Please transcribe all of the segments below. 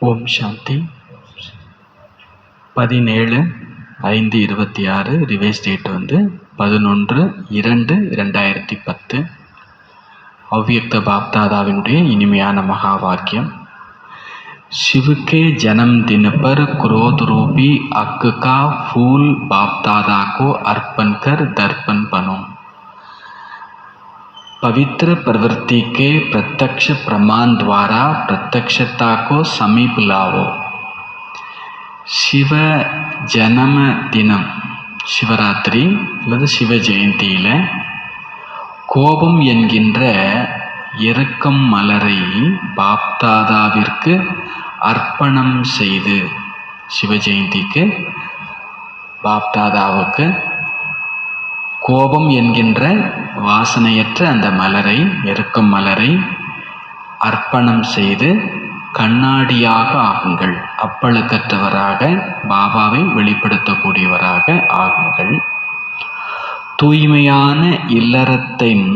ஓம் சாந்தி. 17/5/26. Revise date 11/2/2010. அவ்வியக்த பாப்தாதாவினுடைய இனிமையான மகா வாக்கியம். शिव के जन्मदिन पर क्रोध रूपी अक्क का फूल बाप दादा को अर्पण कर दर्पण बनो। पवित्र प्रवृत्ति के प्रत्यक्ष प्रमाण द्वारा प्रत्यक्षता को समीप लाओ। शिव जन्म दिनम சிவராத்திரி அல்லது சிவ ஜெயந்தியில் கோபம் என்கின்ற இரக்கம் மலரை பாப்தாதாவிற்கு அர்ப்பணம் செய்து, சிவ ஜெயந்திக்கு பாப்தாதாவுக்கு கோபம் என்கின்ற வாசனையற்ற அந்த மலரை, இரக்கம் மலரை அர்ப்பணம் செய்து கண்ணாடியாக ஆகுங்கள். அப்பழுக்கற்றவராக பாபாவை வெளிப்படுத்தக்கூடியவராக ஆகுங்கள். தூய்மையான இல்லறத்தின்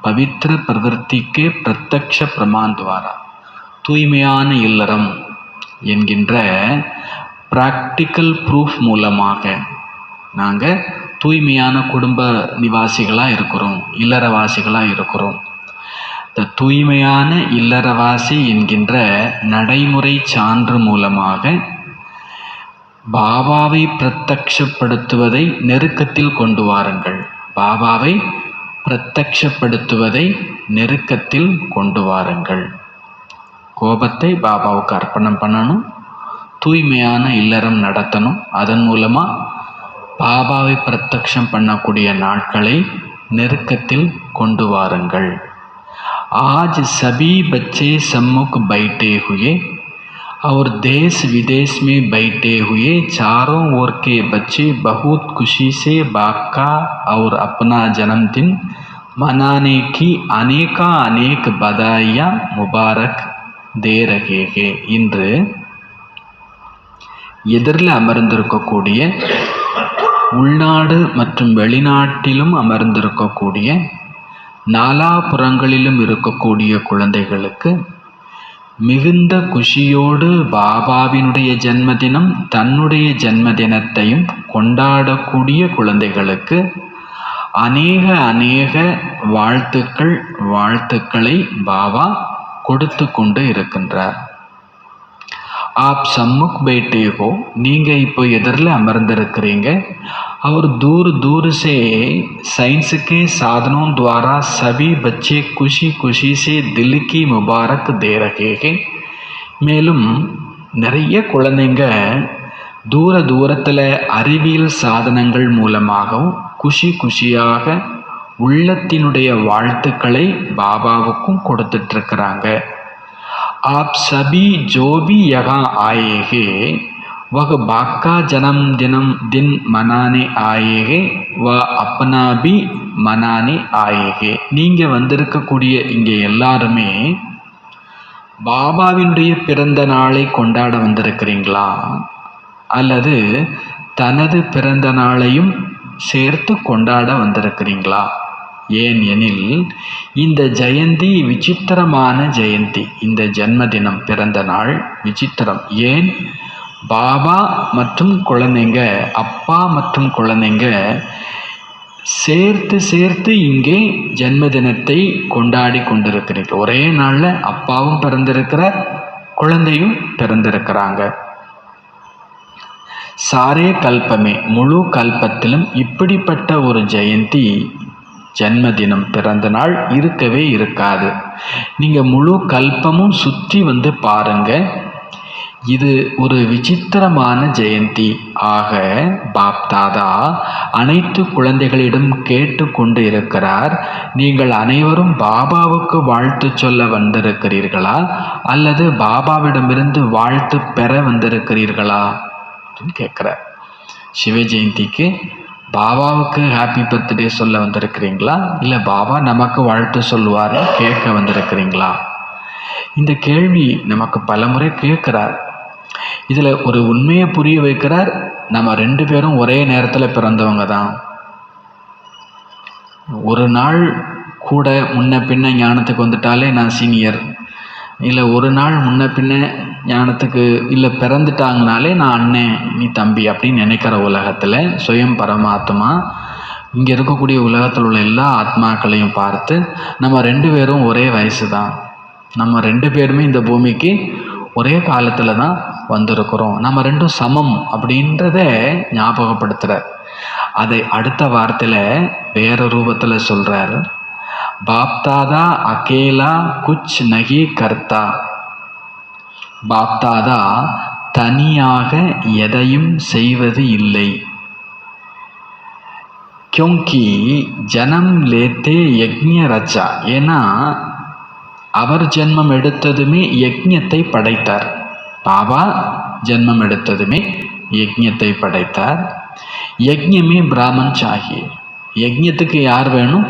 பவித்திர பிரவர்த்திக்கு பிரத்யக்ஷ பிரமான் துவாரா, தூய்மையான இல்லறம் என்கின்ற ப்ராக்டிக்கல் ப்ரூஃப் மூலமாக நாங்கள் தூய்மையான குடும்ப நிவாசிகளாக இருக்கிறோம், இல்லறவாசிகளாக இருக்கிறோம். இந்த தூய்மையான இல்லறவாசி என்கின்ற நடைமுறை சான்று மூலமாக பாபாவை பிரத்யக்ஷப்படுத்துவதை நெருக்கத்தில் கொண்டு வாருங்கள். பாபாவை பிரத்யக்ஷப்படுத்துவதை நெருக்கத்தில் கொண்டு வாருங்கள். கோபத்தை பாபாவுக்கு அர்ப்பணம் பண்ணணும், தூய்மையான இல்லறம் நடத்தணும். அதன் மூலமாக பாபாவை பிரத்யக்ஷம் பண்ணக்கூடிய நாட்களை நெருக்கத்தில் கொண்டு வாருங்கள். आज सभी बच्चे सम्मुख बैठे हुए और देश विदेश में बैठे हुए चारों ओर के बच्चे बहुत खुशी से बाप का और अपना जन्मदिन मनाने की अनेक बधाइयाँ मुबारक दे रहे हैं. இன்று எதிரில் அமர்ந்திருக்கக்கூடிய, உள்நாடு மற்றும் வெளிநாட்டிலும் அமர்ந்திருக்கக்கூடிய, நாலாபுறங்களிலும் இருக்கக்கூடிய குழந்தைகளுக்கு மிகுந்த குஷியோடு பாபாவினுடைய ஜன்மதினம், தன்னுடைய ஜன்மதினத்தையும் கொண்டாடக்கூடிய குழந்தைகளுக்கு அநேக வாழ்த்துக்களை பாபா கொடுத்து கொண்டு இருக்கின்றார். ஆப் சம்முக் बैठे हो, நீங்கள் இப்போ எதிரில் அமர்ந்திருக்கிறீங்க. और दूर से साइंस के साधनों द्वारा सभी बच्चे खुशी से दिल की मुबारक दे रहे हैं. மேலும் நிறைய குழந்தைங்க தூரத்தில் அறிவியல் சாதனங்கள் மூலமாகவும் குஷியாக உள்ளத்தினுடைய வாழ்த்துக்களை பாபாவுக்கும் கொடுத்துட்ருக்கிறாங்க. आप सभी जो भी यहाँ आए हैं वह बाप का जन्मदिन मनाने आए हैं, वह अपना भी मनाने आए हैं. நீங்கள் வந்திருக்கக்கூடிய இங்கே எல்லாருமே பாபாவினுடைய பிறந்த நாளை கொண்டாட வந்திருக்கிறீங்களா, அல்லது தனது பிறந்த நாளையும் சேர்த்து கொண்டாட வந்திருக்கிறீங்களா? ஏன் எனில் இந்த ஜெயந்தி விசித்திரமான ஜெயந்தி. இந்த ஜன்மதினம், பிறந்த நாள் விசித்திரம். ஏன்? பாபா மற்றும் குழந்தைங்க, அப்பா மற்றும் குழந்தைங்க சேர்த்து இங்கே ஜன்மதினத்தை கொண்டாடி கொண்டிருக்கிறீர்கள். ஒரே நாளில் அப்பாவும் பிறந்திருக்கிறார், குழந்தையும் பிறந்திருக்கிறாங்க. சாரே கல்பமே, முழு கல்பத்திலும் இப்படிப்பட்ட ஒரு ஜெயந்தி, ஜன்மதினம், பிறந்த நாள் இருக்கவே இருக்காது. நீங்கள் முழு கல்பமும் சுற்றி வந்து பாருங்க. இது ஒரு விசித்திரமான ஜெயந்தி. ஆக பாப்தாதா அனைத்து குழந்தைகளிடம் கேட்டு கொண்டு இருக்கிறார், நீங்கள் அனைவரும் பாபாவுக்கு வாழ்த்து சொல்ல வந்திருக்கிறீர்களா, அல்லது பாபாவிடமிருந்து வாழ்த்து பெற வந்திருக்கிறீர்களா அப்படின்னு கேட்குறார். சிவ ஜெயந்திக்கு பாபாவுக்கு ஹாப்பி பர்த்டே சொல்ல வந்திருக்கிறீங்களா, இல்லை பாபா நமக்கு வாழ்த்து சொல்லுவார்னு கேட்க வந்திருக்கிறீங்களா? இந்த கேள்வி நமக்கு பலமுறை கேட்குறார். இதில் ஒரு உண்மையை புரிய வைக்கிறார். நம்ம 2 பேரும் ஒரே நேரத்தில் பிறந்தவங்க தான். ஒரு நாள் கூட முன்ன பின்ன ஞானத்துக்கு வந்துட்டாலே நான் சீனியர், இல்லை ஒரு நாள் முன்ன பின்ன ஞானத்துக்கு இல்லை பிறந்துட்டாங்கனாலே நான் அண்ணன் நீ தம்பி அப்படின்னு நினைக்கிற உலகத்தில் சுயம் பரமாத்மா இங்கே இருக்கக்கூடிய உலகத்தில் உள்ள எல்லா ஆத்மாக்களையும் பார்த்து நம்ம 2 பேரும் ஒரே வயசு தான், நம்ம 2 பேருமே இந்த பூமிக்கு ஒரே காலத்தில் தான் வந்திருக்கிறோம், நம்ம 2 சமம் அப்படின்றத ஞாபகப்படுத்துகிறார். அதை அடுத்த வார்த்தையில் வேறு ரூபத்தில் சொல்கிறார். பாப்தாதா அகேலா குச் நகி கர்த்தா. பாப்தாதா தனியாக எதையும் செய்வது இல்லை. क्योंकि ஜனம் லேத்தே யக்ஞ ரச்சா. ஏன்னா அவர் ஜென்மம் எடுத்ததுமே யக்ஞத்தை படைத்தார். பாபா ஜென்மம் எடுத்ததுமே யக்ஞத்தை படைத்தார். யக்ஞமே பிராமன் சாகியே. யக்ஞத்துக்கு யார் வேணும்?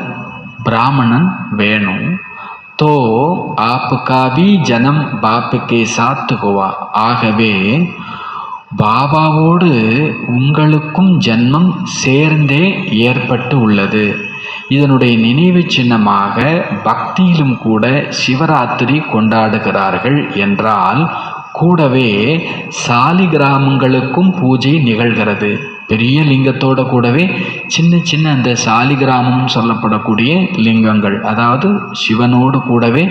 பிராமணன் வேணும். தோ ஆப்கா பி ஜனம் பாப்புக்கே சாத் ஹுவா. ஆகவே பாபாவோடு உங்களுக்கும் ஜென்மம் சேர்ந்தே ஏற்பட்டு உள்ளது. இதனுடைய நினைவு சின்னமாக பக்தியிலும் கூட சிவராத்திரி கொண்டாடுகிறார்கள் என்றால் கூடவே சாலி கிராமங்களுக்கும் பூஜை நிகழ்கிறது. பெரிய லிங்கத்தோட கூடவே சின்ன சின்ன அந்த சாலிகிராமம் சொல்லப்படக்கூடிய லிங்கங்கள், அதாவது சிவனோடு கூடவே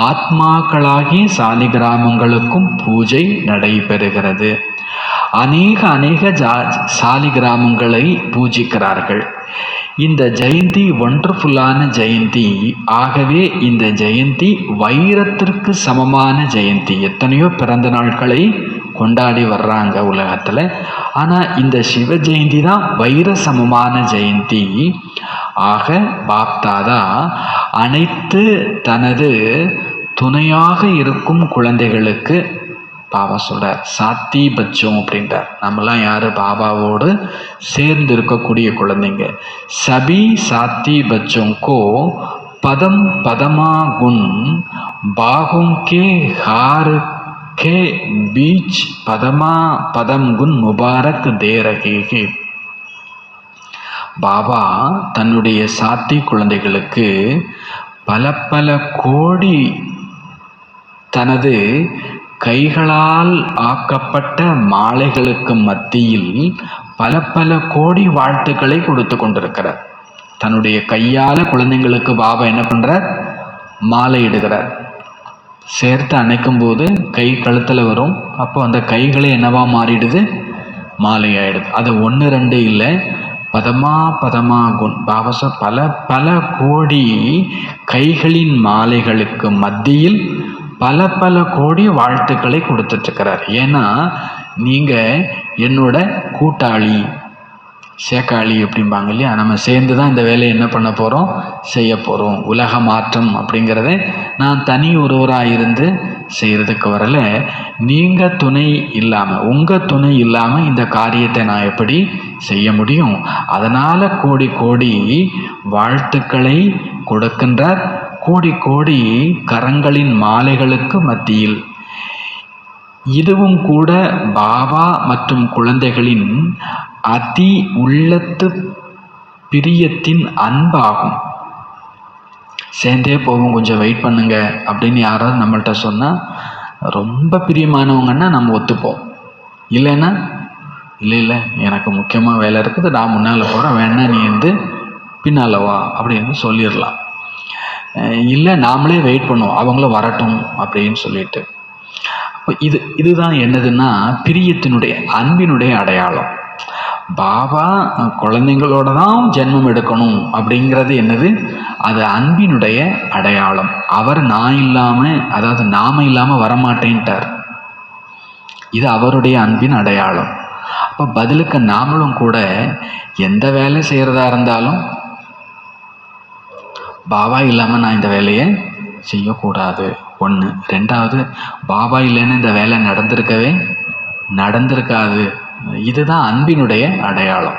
ஆத்மாக்களாகிய சாலிகிராமங்களுக்கும் பூஜை நடைபெறுகிறது. அநேக சாலிகிராமங்களை பூஜிக்கிறார்கள். இந்த ஜெயந்தி ஒண்டர்ஃபுல்லான ஜெயந்தி. ஆகவே இந்த ஜெயந்தி வைரத்திற்கு சமமான ஜெயந்தி. எத்தனையோ பிறந்த நாட்களை கொண்டாடி வர்றாங்க உலகத்தில். ஆனால் இந்த சிவ ஜெயந்தி தான் வைர சமமான ஜெயந்தி. ஆக பாப்தாதா அனைத்து தனது துணையாக இருக்கும் குழந்தைகளுக்கு பாபா சொல்கிறார் சாத்தி பச்சோம் அப்படின்றார். நம்மலாம் யார்? பாபாவோடு சேர்ந்து இருக்கக்கூடிய குழந்தைங்க. சபி சாத்தி பச்சோங்கோ பதம் பதமா குண் பாகும் கே ஹார் के बीच पदमा पदम गुण मुबारक दे रहे हैं. பாபா தன்னுடைய சாத்தி குழந்தைகளுக்கு பல பல கோடி தனது கைகளால் ஆக்கப்பட்ட மாலைகளுக்கு மத்தியில் பல பல கோடி வாழ்த்துக்களை கொடுத்து கொண்டிருக்கிறார். தன்னுடைய கையால் குழந்தைங்களுக்கு பாபா என்ன பண்ணுறார்? மாலை இடுகிறார். சேர்த்து அணைக்கும் போது கை கழுத்தில் வரும். அப்போ அந்த கைகளே என்னவா மாறிடுது? மாலை ஆயிடுது. அது 1 2 இல்லை, பதமா பதமா குண். பாபா பல பல கோடி கைகளின் மாலைகளுக்கு மத்தியில் பல பல கோடி வாழ்த்துக்களை கொடுத்துட்ருக்கிறார். ஏன்னா நீங்கள் என்னோட கூட்டாளி, சேக்காளி அப்படிம்பாங்க இல்லையா? நம்ம சேர்ந்து தான் இந்த வேலையை என்ன பண்ண போகிறோம்? செய்ய போகிறோம். உலக மாற்றம் அப்படிங்கிறத நான் தனி ஒருவராக இருந்து செய்கிறதுக்கு வரல. நீங்கள் துணை இல்லாமல், உங்கள் துணை இல்லாமல் இந்த காரியத்தை நான் எப்படி செய்ய முடியும்? அதனால் கோடி கோடி வாழ்த்துக்களை கொடுக்கின்றார். கோடி கோடி கரங்களின் மாலைகளுக்கு மத்தியில். இதுவும் கூட பாபா மற்றும் குழந்தைகளின் அதி உள்ளத்து பிரியத்தின் அன்பாகும். சேர்ந்தே போகும், கொஞ்சம் வெயிட் பண்ணுங்க அப்படின்னு யாராவது நம்மள்கிட்ட சொன்னால் ரொம்ப பிரியமானவங்கன்னா நம்ம ஒத்துப்போம். இல்லைன்னா இல்லை எனக்கு முக்கியமாக வேலை இருக்குது, நான் முன்னால் போகிறேன், வேணா நீ வந்து பின்னால் வா அப்படின்னு சொல்லிடலாம். இல்லை நாமளே வெயிட் பண்ணுவோம், அவங்களும் வரட்டும் அப்படின்னு சொல்லிட்டு. அப்போ இதுதான் என்னதுன்னா பிரியத்தினுடைய அன்பினுடைய அடையாளம். பாபா குழந்தைங்களோட தான் ஜென்மம் எடுக்கணும் அப்படிங்கிறது என்னது? அது அன்பினுடைய அடையாளம். அவர் நான் இல்லாமல், அதாவது நாம இல்லாமல் வரமாட்டேன்ட்டார். இது அவருடைய அன்பின் அடையாளம். அப்போ பதிலுக்கு நாமளும் கூட எந்த வேலை செய்கிறதா இருந்தாலும் பாபா இல்லாமல் நான் இந்த வேலையை செய்யக்கூடாது. 1. 2வது, பாபா இல்லைன்னு இந்த வேலை நடந்திருக்காது. இதுதான் அன்பினுடைய அடையாளம்.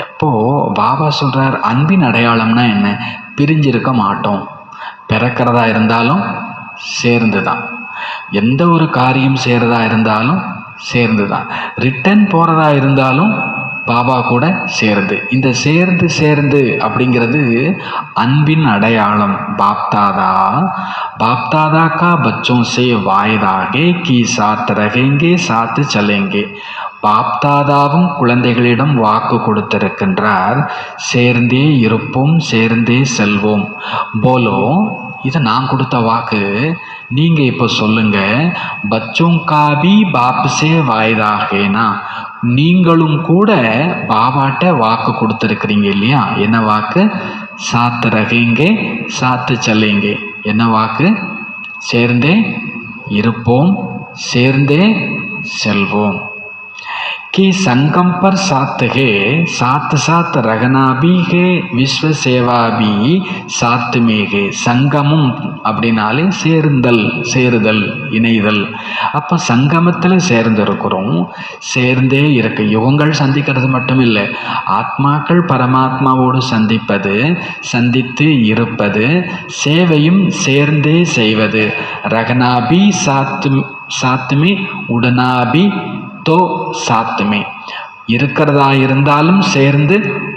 எப்போது பாபா சொல்கிறார் அன்பின் அடையாளம்னா என்ன? பிரிஞ்சிருக்க மாட்டோம். பிறக்கிறதா இருந்தாலும் சேர்ந்து தான், எந்த ஒரு காரியம் செய்கிறதா இருந்தாலும் சேர்ந்து தான், ரிட்டர்ன் போகிறதா இருந்தாலும் பாபா கூட சேர்ந்து. இந்த சேர்ந்து அப்படிங்கிறது அன்பின் அடையாளம். பாப்தாதா பாப்தாதா கா பச்சோं से வாய்தாகே கி சாத் ரகேங்கே சாத்து சலேங்கே. பாப்தாதாவும் குழந்தைகளிடம் வாக்கு கொடுத்திருக்கின்றார், சேர்ந்தே இருப்போம் சேர்ந்தே செல்வோம். போலோ, இது நான் கொடுத்த வாக்கு, நீங்க இப்போ சொல்லுங்க. பச்சோं का भी बाप से वायदा है ना. நீங்களும் கூட பாபாட்ட வாக்கு கொடுத்துருக்கிறீங்க இல்லையா? என்ன வாக்கு? சாத்து ரகேங்கே சாத்து சலேங்கே. என்ன வாக்கு? சேர்ந்தே இருப்போம் சேர்ந்தே செல்வோம். कि संगम पर साथ है, साथ साथ रहना भी है, विश्व सेवा भी साथ में है. சங்கமம் அப்படின்னாலே சேர்ந்தல், சேருதல், இணைதல். அப்போ சங்கமத்தில் சேர்ந்து இருக்கிறோம், சேர்ந்தே இருக்கு. யுகங்கள் சந்திக்கிறது மட்டும் இல்லை, ஆத்மாக்கள் பரமாத்மாவோடு சந்திப்பது, சந்தித்து இருப்பது, சேவையும் சேர்ந்தே செய்வது. ரகனாபி சாத்துமே உடனாபி தோ சாத்துமே. இருக்கிறதா இருந்தாலும் சேர்ந்து,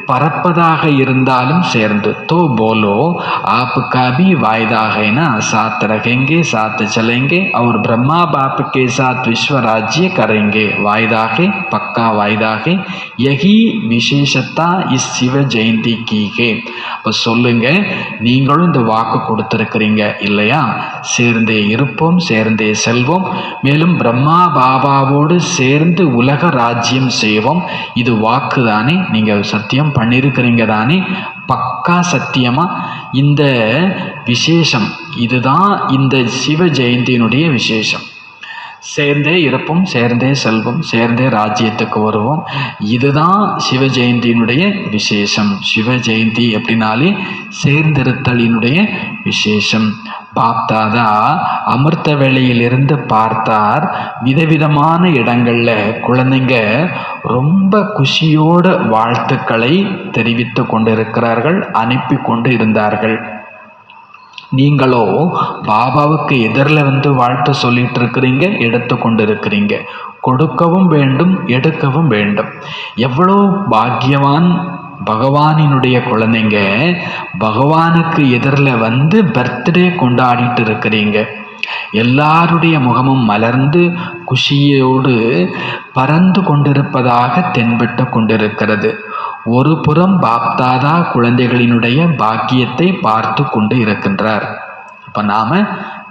பறப்பதாக இருந்தாலும் சேர்ந்து. तो बोलो आपका भी वायदा है ना, साथ रखेंगे साथ चलेंगे और ब्रह्मा बाप के साथ विश्व राज्य करेंगे. वायदा है, पक्का वायदा है. यही विशेषता इस शिव जयंती की है. இப்போ சொல்லுங்க, நீங்களும் இந்த வாக்கு கொடுத்திருக்கிறீங்க இல்லையா? சேர்ந்தே இருப்போம் சேர்ந்தே செல்வோம், மேலும் பிரம்மா பாபாவோடு சேர்ந்து உலக ராஜ்யம் செய்வோம். இது வாக்கு தானே? நீங்கள் சத்தியம் பண்ணியிருக்கிறீங்க தானே? பக்கா சத்தியமா இந்த விசேஷம், இதுதான் இந்த சிவ ஜெயந்தியினுடைய விசேஷம். சேர்ந்தே இருப்போம் சேர்ந்தே செல்வோம், சேர்ந்தே ராஜ்யத்துக்கு வருவோம். இதுதான் சிவ ஜெயந்தியினுடைய விசேஷம். சிவ ஜெயந்தி அப்படின்னாலே சேர்ந்திருத்தலினுடைய விசேஷம். பாப்தாதா அமிர்த வேளையிலிருந்து பார்த்தார், விதவிதமான இடங்கள்ல குழந்தைங்க ரொம்ப குஷியோட வாழ்த்துக்களை தெரிவித்து கொண்டிருக்கிறார்கள், அனுப்பி கொண்டு இருந்தார்கள். நீங்களோ பாபாவுக்கு எதிரில் வந்து வாழ்த்து சொல்லிட்டு இருக்கிறீங்க, எடுத்து கொண்டு இருக்கிறீங்க. கொடுக்கவும் வேண்டும் எடுக்கவும் வேண்டும். எவ்வளோ பாக்கியவான் பகவானினுடைய குழந்தைங்க, பகவானுக்கு எதிரில் வந்து பர்த்டே கொண்டாடிட்டு இருக்கிறீங்க. எல்லாருடைய முகமும் மலர்ந்து குஷியோடு பறந்து கொண்டிருப்பதாக தென்பட்டு கொண்டிருக்கிறது. ஒரு புறம் பாப்தாதா குழந்தைகளினுடைய பாக்கியத்தை பார்த்து கொண்டு இருக்கின்றார். இப்போ நாம்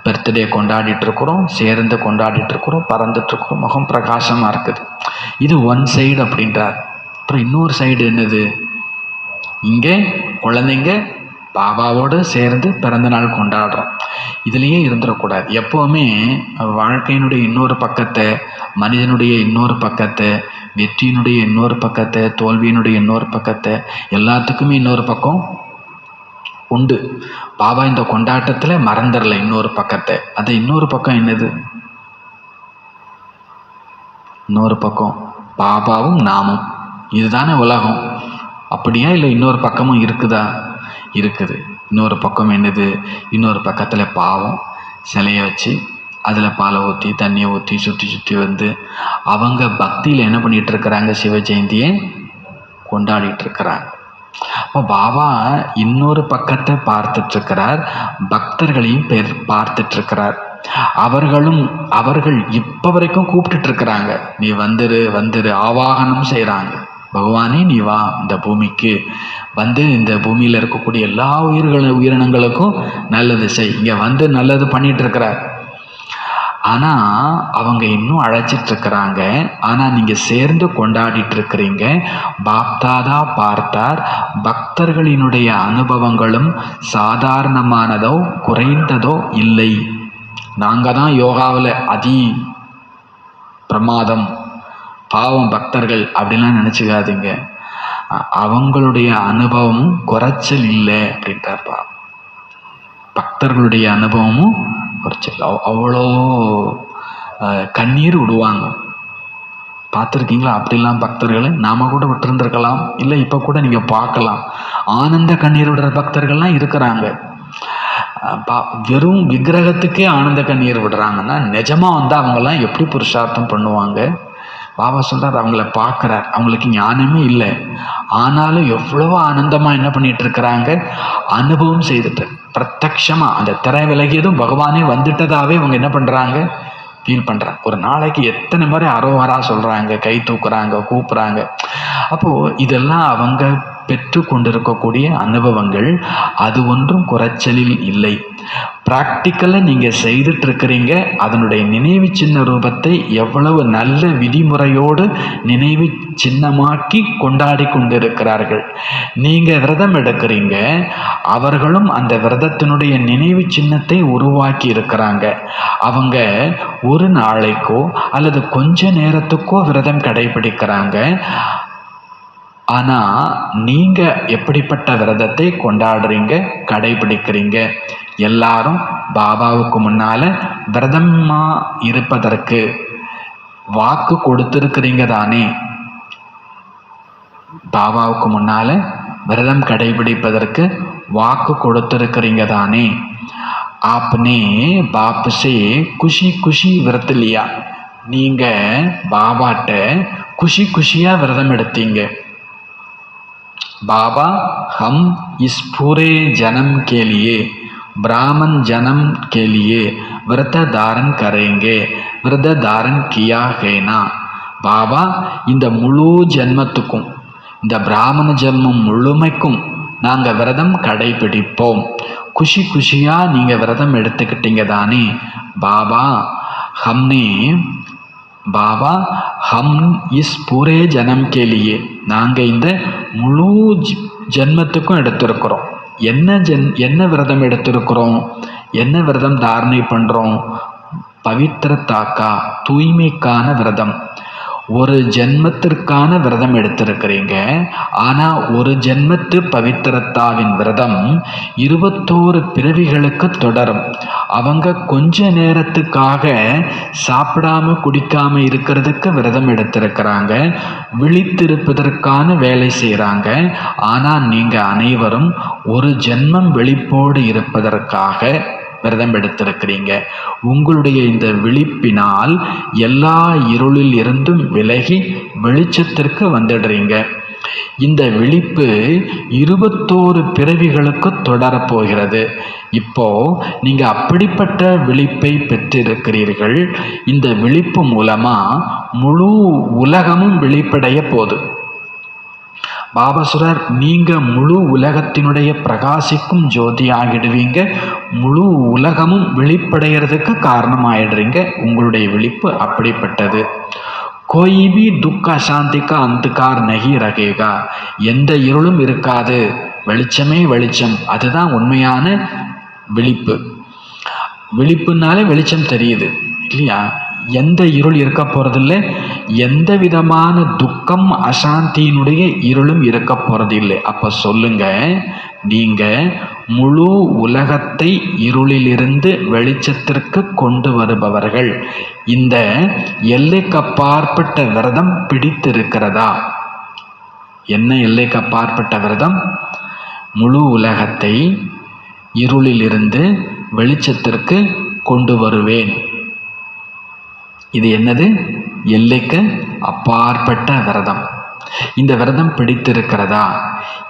பர்த்டே கொண்டாடிட்டு இருக்கிறோம், சேர்ந்து கொண்டாடிட்டு இருக்கிறோம், பறந்துட்டு இருக்கிறோம், முகம் பிரகாசமாக இருக்குது. இது ஒன் சைடு அப்படின்றார். அப்புறம் இன்னொரு சைடு என்னது? இங்கே குழந்தைங்க பாபாவோடு சேர்ந்து பிறந்த நாள் கொண்டாடுறோம். இதுலேயே இருந்துடக்கூடாது. எப்போவுமே வாழ்க்கையினுடைய இன்னொரு பக்கத்தை, மனிதனுடைய இன்னொரு பக்கத்தை, வெற்றியினுடைய இன்னொரு பக்கத்தை, தோல்வியினுடைய இன்னொரு பக்கத்தை, எல்லாத்துக்குமே இன்னொரு பக்கம் உண்டு. பாபா இந்த கொண்டாட்டத்தில் மறந்துடல இன்னொரு பக்கத்தை. அது இன்னொரு பக்கம் என்னது? இன்னொரு பக்கம் பாபாவும் நாமும். இதுதானே உலகம். அப்படியா? இல்லை இன்னொரு பக்கமும் இருக்குதா? இருக்குது. இன்னொரு பக்கம் என்னது? இன்னொரு பக்கத்தில் பாவம் சிலையை வச்சு அதில் பாலை ஊற்றி தண்ணியை ஊற்றி சுற்றி வந்து அவங்க பக்தியில் என்ன பண்ணிகிட்டு இருக்கிறாங்க? சிவ ஜெயந்தியை கொண்டாடிட்டு இருக்கிறாங்க. அப்போ பாபா இன்னொரு பக்கத்தை பார்த்துட்ருக்கிறார், பக்தர்களையும் பார்த்துட்ருக்கிறார். அவர்கள் இப்போ வரைக்கும் கூப்பிட்டுட்டு இருக்கிறாங்க, நீ வந்துரு வந்துரு, ஆவாகனம் செய்கிறாங்க. பகவானே நீ வா, இந்த பூமிக்கு வந்து இந்த பூமியில் இருக்கக்கூடிய எல்லா உயிரினங்களுக்கும் நல்லது செய், இங்கே வந்து நல்லது பண்ணிட்டு இருக்கிறார். ஆனால் அவங்க இன்னும் அழைச்சிட்டு இருக்கிறாங்க. ஆனால் நீங்கள் சேர்ந்து கொண்டாடிட்டு இருக்கிறீங்க. பாப்தாதா பார்த்தார், பக்தர்களினுடைய அனுபவங்களும் சாதாரணமானதோ குறைந்ததோ இல்லை. நாங்கள் தான் யோகாவில் அதி பிரமாதம், பாவம் பக்தர்கள் அப்படின்லாம் நினச்சிக்காதீங்க. அவங்களுடைய அனுபவமும் குறைச்சல் இல்லை அப்படின்றார்ப்பா. பக்தர்களுடைய அனுபவமும் குறைச்சல். அவ்வளோ கண்ணீர் விடுவாங்க. பார்த்துருக்கீங்களா? அப்படிலாம் பக்தர்களை நாம் கூட விட்டுருந்துருக்கலாம், இல்லை இப்போ கூட நீங்கள் பார்க்கலாம். ஆனந்த கண்ணீர் விடுற பக்தர்கள்லாம் இருக்கிறாங்க. வெறும் விக்கிரகத்துக்கே ஆனந்த கண்ணீர் விடுறாங்கன்னா நிஜமாக வந்து அவங்கெல்லாம் எப்படி புருஷார்த்தம் பண்ணுவாங்க? பாபா சொல்கிறார், அவங்கள பார்க்குறார், அவங்களுக்கு ஞானமே இல்லை, ஆனாலும் எவ்வளவோ ஆனந்தமாக என்ன பண்ணிட்டு இருக்கிறாங்க, அனுபவம் செய்துட்டு பிரத்யக்ஷமாக அந்த திரை விலகியதும் பகவானே வந்துட்டதாகவே அவங்க என்ன பண்ணுறாங்க, ஃபீல் பண்ணுறாங்க. ஒரு நாளைக்கு எத்தனை முறை அரோவரா சொல்கிறாங்க, கை தூக்குறாங்க, கூப்பிட்றாங்க. அப்போது இதெல்லாம் அவங்க பெற்று கொண்டிருக்கக்கூடிய அனுபவங்கள், அது ஒன்றும் குறைச்சலில் இல்லை. ப்ராக்டிக்கலாக நீங்கள் செய்துட்டு இருக்கிறீங்க. அதனுடைய நினைவு சின்ன ரூபத்தை எவ்வளவு நல்ல விதிமுறையோடு நினைவு சின்னமாக்கி கொண்டாடி கொண்டிருக்கிறார்கள். நீங்கள் விரதம் எடுக்கிறீங்க, அவர்களும் அந்த விரதத்தினுடைய நினைவு சின்னத்தை உருவாக்கி இருக்கிறாங்க. அவங்க ஒரு நாளைக்கோ அல்லது கொஞ்ச நேரத்துக்கோ விரதம் கடைபிடிக்கிறாங்க. ஆனால் நீங்கள் எப்படிப்பட்ட விரதத்தை கொண்டாடுறீங்க, கடைபிடிக்கிறீங்க? எல்லாரும் பாபாவுக்கு முன்னால் விரதமாக இருப்பதற்கு வாக்கு கொடுத்துருக்கிறீங்க தானே? பாபாவுக்கு முன்னால் விரதம் கடைபிடிப்பதற்கு வாக்கு கொடுத்துருக்கிறீங்க தானே? आपने बाप से खुशी खुशी व्रत लिया. நீங்கள் பாபாட்ட खुशी खुशिயாக விரதம் எடுத்தீங்க. बाबा हम इस पूरे जन्म के लिए ब्राह्मण जन्म के लिए व्रत धारण करेंगे, व्रत धारण किया है ना? பாபா இந்த முழு ஜென்மத்துக்கும், இந்த பிராமண ஜென்மம் முழுமைக்கும் நாங்கள் விரதம் கடைபிடிப்போம். குஷி குஷியாக நீங்கள் விரதம் எடுத்துக்கிட்டீங்க தானே? பாபா ஹம் இஸ் பூரே ஜனம் கேலியே, நாங்கள் இந்த முழு ஜென்மத்துக்கும் எடுத்திருக்கிறோம். என்ன விரதம் எடுத்திருக்கிறோம்? என்ன விரதம் தாரணை பண்ணுறோம்? பவித்திரத்தாக்கா, தூய்மைக்கான விரதம். ஒரு ஜென்மத்திற்கான விரதம் எடுத்திருக்கிறீங்க. ஆனால் ஒரு ஜென்மத்து பவித்திரத்தாவின் விரதம் 21 பிறவிகளுக்கு தொடரும். அவங்க கொஞ்ச நேரத்துக்காக சாப்பிடாம குடிக்காம இருக்கிறதுக்கு விரதம் எடுத்திருக்கிறாங்க, விழித்திருப்பதற்கான வேலை செய்கிறாங்க. ஆனால் நீங்கள் அனைவரும் ஒரு ஜென்மம் விழிப்போடு இருப்பதற்காக விரதம் எடுத்திருக்கிறீங்க. உங்களுடைய இந்த விழிப்பினால் எல்லா இருளில் இருந்தும் விலகி வெளிச்சத்திற்கு வந்துடுறீங்க. இந்த விழிப்பு 21 பிறவிகளுக்கு தொடரப்போகிறது. இப்போ நீங்க அப்படிப்பட்ட விழிப்பை பெற்றிருக்கிறீர்கள். இந்த விழிப்பு மூலமா முழு உலகமும் விழிப்படைய போகுது. பாபாசுரர், நீங்கள் முழு உலகத்தினுடைய பிரகாசிக்கும் ஜோதி ஆகிடுவீங்க. முழு உலகமும் விழிப்படைகிறதுக்கு காரணமாயிடுறீங்க. உங்களுடைய விழிப்பு அப்படிப்பட்டது. கோயி பி துக்க சாந்திக்கா அந்தகார் நகி ரகேகா, எந்த இருளும் இருக்காது, வெளிச்சமே வெளிச்சம். அதுதான் உண்மையான விழிப்பு. விழிப்புனாலே வெளிச்சம் தெரியுது இல்லையா? எந்த இருள் இருக்க போகிறதில்லை, எந்த விதமான துக்கம் அசாந்தியினுடைய இருளும் இருக்க போகிறதில்லை. அப்போ சொல்லுங்க, நீங்கள் முழு உலகத்தை இருளிலிருந்து வெளிச்சத்திற்கு கொண்டு வருபவர்கள். இந்த எல்லைக்கு அப்பாற்பட்ட விரதம் பிடித்திருக்கிறதா? என்ன எல்லைக்கு அப்பாற்பட்ட விரதம்? முழு உலகத்தை இருளிலிருந்து வெளிச்சத்திற்கு கொண்டு வருவேன். இது என்னது? எல்லைக்கு அப்பாற்பட்ட விரதம். இந்த விரதம் பிடித்திருக்கிறதா?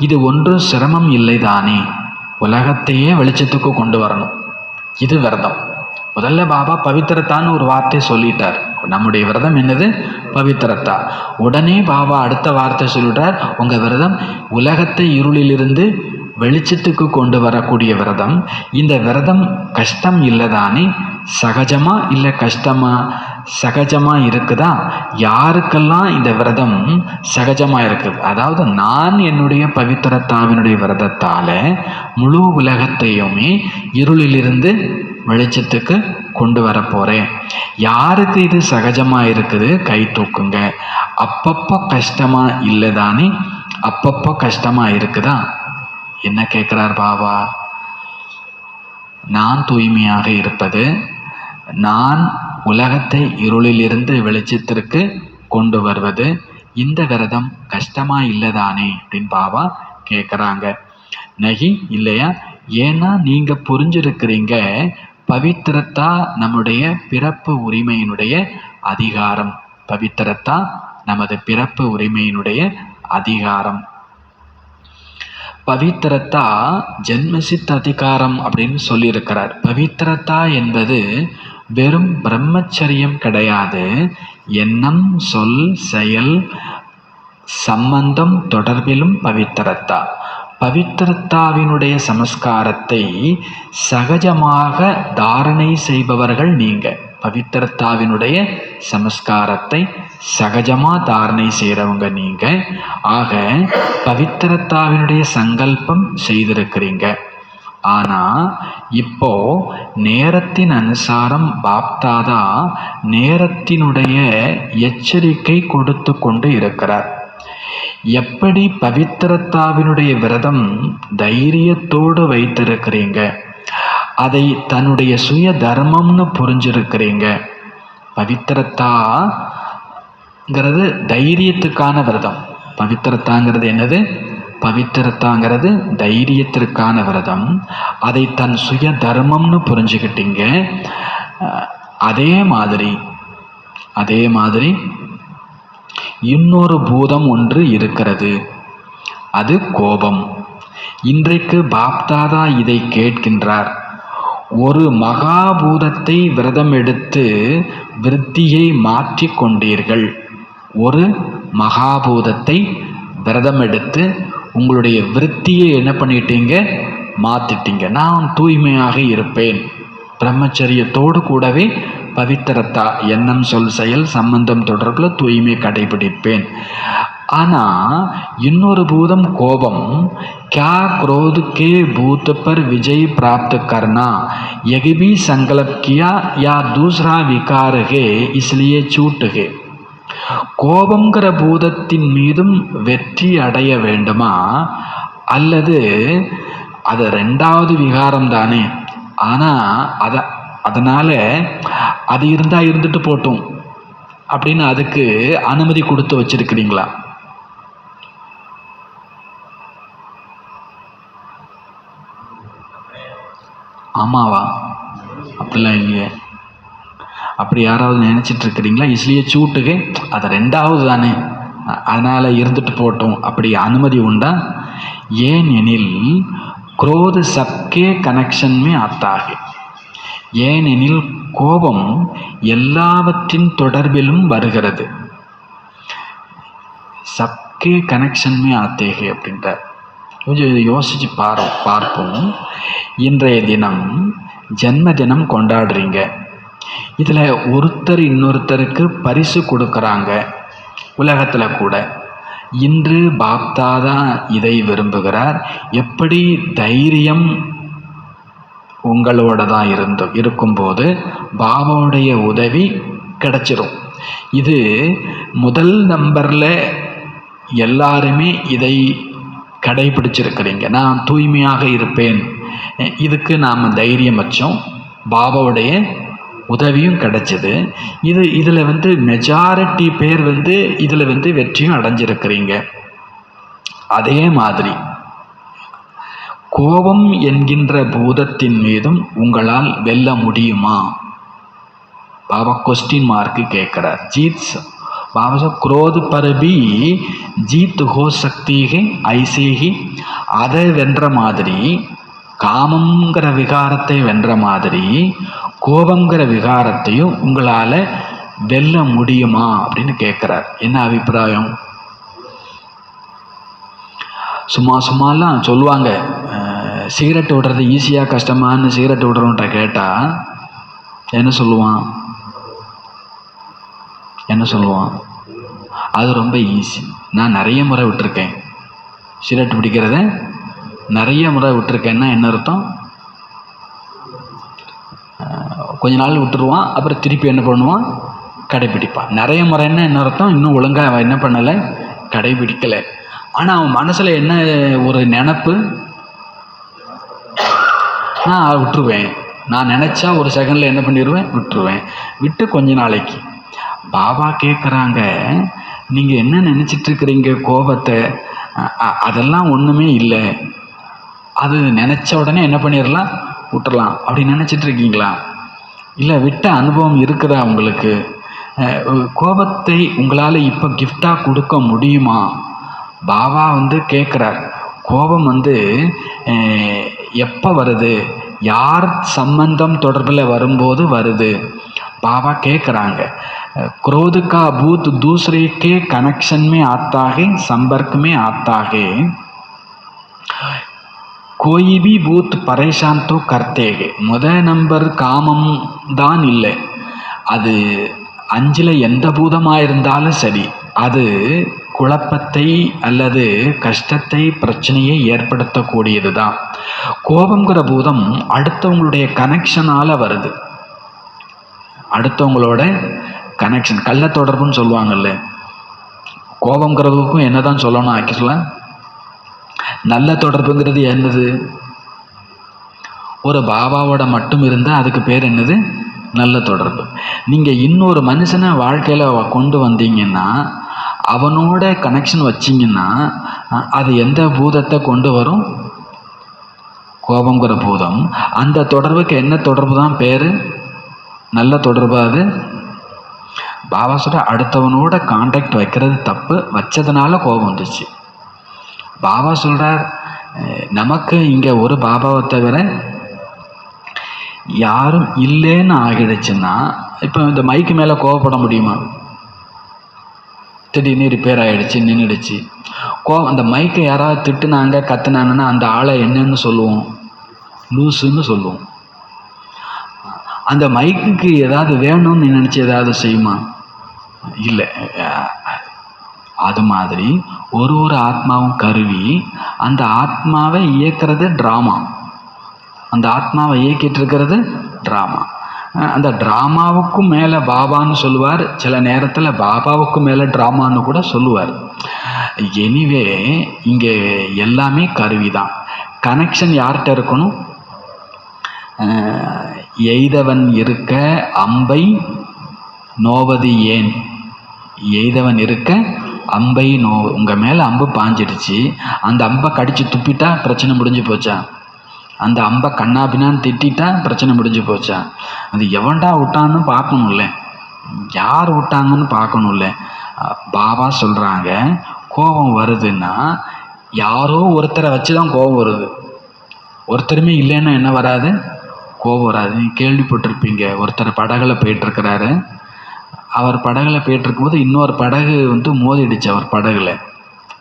இது ஒன்றும் சிரமம் இல்லை தானே? உலகத்தையே வெளிச்சத்துக்கு கொண்டு வரணும், இது விரதம். முதல்ல பாபா பவித்திரத்தான்னு ஒரு வார்த்தை சொல்லிட்டார். நம்முடைய விரதம் என்னது? பவித்திரத்தா. உடனே பாபா அடுத்த வார்த்தை சொல்லிட்டார், உங்கள் விரதம் உலகத்தை இருளிலிருந்து வெளிச்சத்துக்கு கொண்டு வரக்கூடிய விரதம். இந்த விரதம் கஷ்டம் இல்லை தானே? சகஜமா இல்லை கஷ்டமா? சகஜமாக இருக்குதா? யாருக்கெல்லாம் இந்த விரதம் சகஜமாக இருக்குது, அதாவது நான் என்னுடைய பவித்திரத்தாவினுடைய விரதத்தால் முழு உலகத்தையுமே இருளிலிருந்து வெளிச்சத்துக்கு கொண்டு வர போகிறேன். யாருக்கு இது சகஜமாக இருக்குது கை தூக்குங்க. அப்பப்போ கஷ்டமாக இல்லை தானே? அப்பப்போ கஷ்டமாக இருக்குதா? என்ன கேட்குறார் பாபா? நான் தூய்மையாக இருப்பது, நான் உலகத்தை இருளிலிருந்து வெளிச்சத்திற்கு கொண்டு வருவது, இந்த விரதம் கஷ்டமா இல்லைதானே அப்படின்னு பாபா கேட்குறாங்க. நகி, இல்லையா? ஏன்னா நீங்கள் புரிஞ்சிருக்கிறீங்க, பவித்திரத்தா நம்முடைய பிறப்பு உரிமையினுடைய அதிகாரம். பவித்திரத்தா நமது பிறப்பு உரிமையினுடைய அதிகாரம். பவித்திரத்தா ஜென்மசித் அதிகாரம் அப்படின்னு சொல்லியிருக்கிறார். பவித்திரத்தா என்பது வெறும் பிரம்மச்சரியம் கிடையாது. எண்ணம், சொல், செயல், சம்பந்தம் தொடர்பிலும் பவித்திரத்தா. பவித்திரத்தாவினுடைய சமஸ்காரத்தை சகஜமாக தாரணை செய்பவர்கள் நீங்க. பவித்திரத்தாவினுடைய சமஸ்காரத்தை சகஜமாக தாரணை செய்கிறவங்க நீங்க. ஆக பவித்திரத்தாவினுடைய சங்கல்பம் செய்திருக்கிறீங்க. ஆனால் இப்போ நேரத்தின் அனுசாரம் பாப்தாதா நேரத்தினுடைய எச்சரிக்கை கொடுத்து கொண்டு இருக்கிறார். எப்படி பவித்திரத்தாவினுடைய விரதம் தைரியத்தோடு வைத்திருக்கிறீங்க, அதை தன்னுடைய சுய தர்மம்னு புரிஞ்சிருக்கிறீங்க. பவித்திரத்தாங்கிறது தைரியத்துக்கான விரதம். பவித்திரத்தாங்கிறது என்னது? பவித்திரத்தாங்கிறது தைரியத்திற்கான விரதம். அதை தன் சுய தர்மம்னு புரிஞ்சுக்கிட்டீங்க. அதே மாதிரி இன்னொரு பூதம் ஒன்று இருக்கிறது, அது கோபம். இன்றைக்கு பாப்தாதா இதை கேட்கின்றார். ஒரு மகாபூதத்தை விரதம் எடுத்து விருத்தியை மாற்றி கொண்டீர்கள். ஒரு மகாபூதத்தை விரதம் எடுத்து உங்களுடைய விருத்தியை என்ன பண்ணிட்டீங்க? மாற்றிட்டீங்க. நான் தூய்மையாக இருப்பேன், பிரம்மச்சரியத்தோடு கூடவே பவித்திரத்தா எண்ணம், சொல், செயல், சம்பந்தம் தொடர்பில் தூய்மை கடைபிடிப்பேன். ஆனால் இன்னொரு பூதம் கோபம். क्या क्रोध के भूत पर विजय प्राप्त करना यही भी संकल्प किया या दूसरा विकार है इसलिए छूट है. கோபங்கிற பூதத்தின் மீதும் வெற்றி அடைய வேண்டுமா, அல்லது அது ரெண்டாவது விகாரம் தானே, ஆனால் அதனால் அது இருந்தால் இருந்துட்டு போட்டும் அப்படின்னு அதுக்கு அனுமதி கொடுத்து வச்சிருக்கிறீங்களா? ஆமாவா? அப்படிலாம் இல்லையே. அப்படி யாராவது நினச்சிட்டு இருக்கிறீங்களா? இஸ்லியே சூட்டுக்கு அது ரெண்டாவது தானே, அதனால் இருந்துட்டு போட்டோம் அப்படி அனுமதி உண்டா? ஏன் எனில் குரோத சப்கே கனெக்ஷன்மே ஆத்தாகே. ஏனெனில் கோபம் எல்லாவற்றின் தொடர்பிலும் வருகிறது. சப்கே கனெக்ஷன்மே ஆத்தேகே அப்படின்றார். கொஞ்சம் யோசிச்சு பார்ப்போம். இன்றைய தினம் ஜென்ம தினம் கொண்டாடுறீங்க. இதில் ஒருத்தர் இன்னொருத்தருக்கு பரிசு கொடுக்குறாங்க. உலகத்தில் கூட இன்று பாப்தாதா இதை விரும்புகிறார். எப்படி தைரியம் உங்களோட தான் இருக்கும்போது பாபாவுடைய உதவி கிடைச்சிரும். இது முதல் நம்பரில் எல்லாருமே இதை கடைபிடிச்சிருக்கிறீங்க. நான் தூய்மையாக இருப்பேன், இதுக்கு நாம் தைரியம் வச்சோம், பாபாவுடைய உதவியும் கிடைச்சிது. இதில் மெஜாரிட்டி பேர் இதில் வெற்றியும் அடைஞ்சிருக்கிறீங்க. அதே மாதிரி கோபம் என்கின்ற பூதத்தின் மீதும் உங்களால் வெல்ல முடியுமா? பாபா கொஸ்டின் மார்க்கு கேட்குறார். बाबा साहब क्रोध पर भी जीत हो सकती है, ऐसे ही அதை வென்ற மாதிரி, காமங்கிற விகாரத்தை வென்ற மாதிரி கோபங்கிற விகாரத்தையும் உங்களால் வெல்ல முடியுமா அப்படின்னு கேட்குறார். என்ன அபிப்பிராயம்? சும்மாலாம் சொல்லுவாங்க, சிகரெட் விடுறது ஈஸியாக கஷ்டமானு சிகரெட் விடுறவன்ட்ட கேட்டால் என்ன சொல்லுவான்? அது ரொம்ப ஈஸி. நான் நிறைய முறை விட்டுருக்கேன், சிகரெட் பிடிக்கிறத நிறைய முறை விட்டுருக்கேன்னா என்ன அர்த்தம்? கொஞ்ச நாள் விட்டுருவான், அப்புறம் திருப்பி என்ன பண்ணுவான்? கடைபிடிப்பான். நிறைய முறைன்னா என்ன அர்த்தம்? இன்னும் ஒழுங்காக அவன் என்ன பண்ணலை? கடைபிடிக்கலை. ஆனால் அவன் மனசில் என்ன ஒரு நினப்பு? நான் விட்டுருவேன், நான் நினச்சா ஒரு செகண்டில் என்ன பண்ணிடுவேன்? விட்டுருவேன். விட்டு கொஞ்ச நாளைக்கு பாபா கேட்குறாங்க, நீங்கள் என்ன நினச்சிட்ருக்கிறீங்க? கோபத்தை அதெல்லாம் ஒன்றுமே இல்லை, அது நினச்ச உடனே என்ன பண்ணிடலாம்? விட்டுறலாம். அப்படி நினச்சிட்ருக்கீங்களா? இல்லை விட்ட அனுபவம் இருக்குதா உங்களுக்கு? கோபத்தை உங்களால் இப்போ கிஃப்டாக கொடுக்க முடியுமா? பாபா கேட்குறார். கோபம் எப்போ வருது, யார் சம்பந்தம் தொடர்பில் வரும்போது வருது? बाबा கேட்குறாங்க. क्रोध का भूत दूसरे के कनेक्शन में आता है, संपर्क में आता है. कोई भी भूत परेशान तो करते है. முதல் நம்பர் காமம் தான் இல்லை, அது அஞ்சில் எந்த பூதமாக இருந்தாலும் சரி, அது குழப்பத்தை அல்லது கஷ்டத்தை பிரச்சனையை ஏற்படுத்தக்கூடியது தான். கோபங்கிற பூதம் அடுத்தவங்களுடைய கனெக்ஷனால் வருது. அடுத்தவங்களோட கனெக்ஷன், கள்ள தொடர்புன்னு சொல்லுவாங்கல்ல. கோபங்கிறதுக்கும் என்ன தான் சொல்லணும் ஆக்சுவலாக? நல்ல தொடர்புங்கிறது என்னது? ஒரு பாபாவோட மட்டும் இருந்தால் அதுக்கு பேர் என்னது? நல்ல தொடர்பு. நீங்கள் இன்னொரு மனுஷனை வாழ்க்கையில் கொண்டு வந்தீங்கன்னா, அவனோட கனெக்ஷன் வச்சிங்கன்னா, அது எந்த பூதத்தை கொண்டு வரும்? கோபங்கிற பூதம். அந்த தொடர்புக்கு என்ன தொடர்பு தான் பேர்? நல்ல தொடர்பு. அது பாபா சொல்ற அடுத்தவனோட கான்டாக்ட் வைக்கிறது தப்பு, வச்சதுனால கோபம் வந்துச்சு. பாபா சொல்கிறார், நமக்கு இங்கே ஒரு பாபாவை தவிர யாரும் இல்லைன்னு ஆகிடுச்சுன்னா, இப்போ இந்த மைக்கு மேலே கோவப்பட முடியுமா? திடீர்னு ரிப்பேர் ஆகிடுச்சு, நின்றுடுச்சு. அந்த மைக்கை யாராவது திட்டுனாங்க, கத்துனாங்கன்னா அந்த ஆளை என்னன்னு சொல்லுவோம்? லூஸுன்னு சொல்லுவோம். அந்த மைக்குக்கு ஏதாவது வேணும்னு நீ நினச்சி ஏதாவது செய்யுமா? இல்லை. அது மாதிரி ஒரு ஆத்மாவும் கருவி, அந்த ஆத்மாவை இயக்கிறது ட்ராமா. அந்த ஆத்மாவை இயக்கிட்டு இருக்கிறது ட்ராமா. அந்த ட்ராமாவுக்கும் மேலே பாபான்னு சொல்லுவார், சில நேரத்தில் பாபாவுக்கும் மேலே ட்ராமான்னு கூட சொல்லுவார். எனிவே இங்கே எல்லாமே கருவி தான். கனெக்ஷன் யார்கிட்ட இருக்கணும்? எய்தவன் இருக்க அம்பை நோவது ஏன்? எய்தவன் இருக்க அம்பை உங்கள் மேலே அம்பு பாஞ்சிடுச்சு, அந்த அம்பை கடித்து துப்பிட்டா பிரச்சனை முடிஞ்சு போச்சா? அந்த அம்பை கண்ணாபின்னான்னு திட்டா பிரச்சனை முடிஞ்சு போச்சா? அது எவன்டா விட்டான்னு பார்க்கணும்ல, யார் விட்டாங்கன்னு பார்க்கணும்ல. பாபா சொல்கிறாங்க, கோபம் வருதுன்னா யாரோ ஒருத்தரை வச்சு தான் கோபம் வருது. ஒருத்தருமே இல்லைன்னா என்ன வராது? கோபம் வராது. கேள்விப்பட்டிருப்பீங்க, ஒருத்தர் படகுல போயிட்டுருக்கிறாரு. அவர் படகுல போயிட்டுருக்கும்போது இன்னொரு படகு மோதிடுச்சு அவர் படகுல.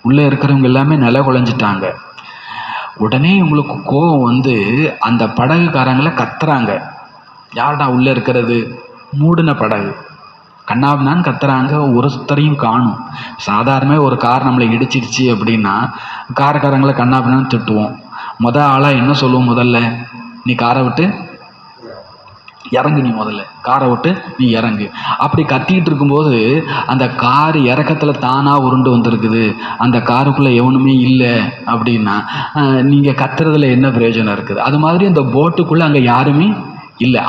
உள்ளே இருக்கிறவங்க எல்லாமே நில குலைஞ்சிட்டாங்க. உடனே உங்களுக்கு கோபம் அந்த படகுக்காரங்களை கத்துறாங்க. யார்டா உள்ளே இருக்கிறது? மூடின படகு. கண்ணாபின்னான்னு கத்துறாங்க, ஒருத்தரையும் காணும். சாதாரணமாக ஒரு கார் நம்மளை இடிச்சிருச்சு அப்படின்னா காரக்காரங்களை கண்ணாபின்னான்னு திட்டுவோம். ஆளாக என்ன சொல்லுவோம்? முதல்ல நீ காரை விட்டு இறங்கு, நீ முதல்ல காரை விட்டு நீ இறங்கு. அப்படி கத்திக்கிட்டு இருக்கும்போது அந்த கார் இறக்கத்தில் தானாக உருண்டு வந்திருக்குது, அந்த காருக்குள்ளே எவனுமே இல்லை அப்படின்னா நீங்கள் கத்துறதுல என்ன பிரயோஜனம் இருக்குது? அது மாதிரி அந்த போட்டுக்குள்ளே அங்கே யாருமே இல்லை.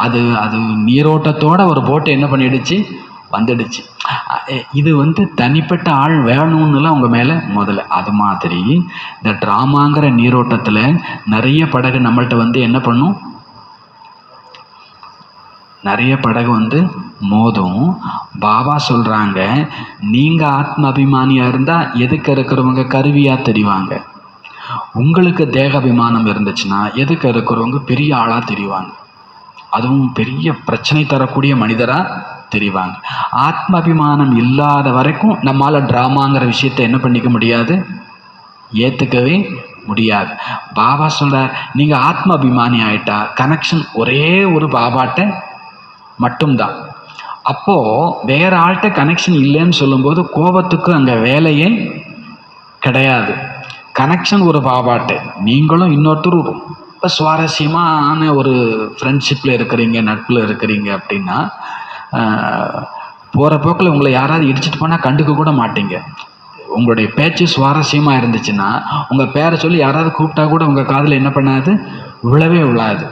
அது நீரோட்டத்தோட ஒரு போட்டை என்ன பண்ணிடுச்சு? வந்துடுச்சு. இது தனிப்பட்ட ஆள் வேணும்னுலாம் அவங்க மேலே முதல்ல. அது மாதிரி இந்த ட்ராமாங்கிற நீரோட்டத்தில் நிறைய படகு நம்மள்கிட்ட என்ன பண்ணும்? நிறைய படகு மோதும். பாபா சொல்கிறாங்க, நீங்கள் ஆத்ம அபிமானியாக இருந்தால் எதுக்கு இருக்கிறவங்க கருவியாக தெரிவாங்க. உங்களுக்கு தேக அபிமானம் இருந்துச்சுன்னா எதுக்கு இருக்கிறவங்க பெரிய ஆளாக தெரிவாங்க, அதுவும் பெரிய பிரச்சனை தரக்கூடிய மனிதராக தெரிவாங்க. ஆத்ம அபிமானம் இல்லாத வரைக்கும் நம்மளால் ட்ராமாங்கிற விஷயத்தை என்ன பண்ணிக்க முடியாது? ஏற்றுக்கவே முடியாது. பாபா சொல்கிறார், நீங்கள் ஆத்ம அபிமானி ஆகிட்டா கனெக்ஷன் ஒரே ஒரு பாபாட்ட மட்டும்தான். அப்போது வேறு ஆள்கிட்ட கனெக்ஷன் இல்லைன்னு சொல்லும்போது கோபத்துக்கு அங்கே வேலையே கிடையாது. கனெக்ஷன் ஒரு பாபாட்ட. நீங்களும் இன்னொருத்தர் ரொம்ப சுவாரஸ்யமான ஒரு ஃப்ரெண்ட்ஷிப்பில் இருக்கிறீங்க, நட்பில் இருக்கிறீங்க அப்படின்னா போகிற போக்கில் உங்களை யாராவது இடிச்சிட்டு போனால் கண்டுக்க கூட மாட்டீங்க. உங்களுடைய பேச்சு சுவாரஸ்யமாக இருந்துச்சுன்னா உங்கள் பேரை சொல்லி யாராவது கூப்பிட்டா கூட உங்கள் காதில் என்ன பண்ணாது? விழவே விழாது.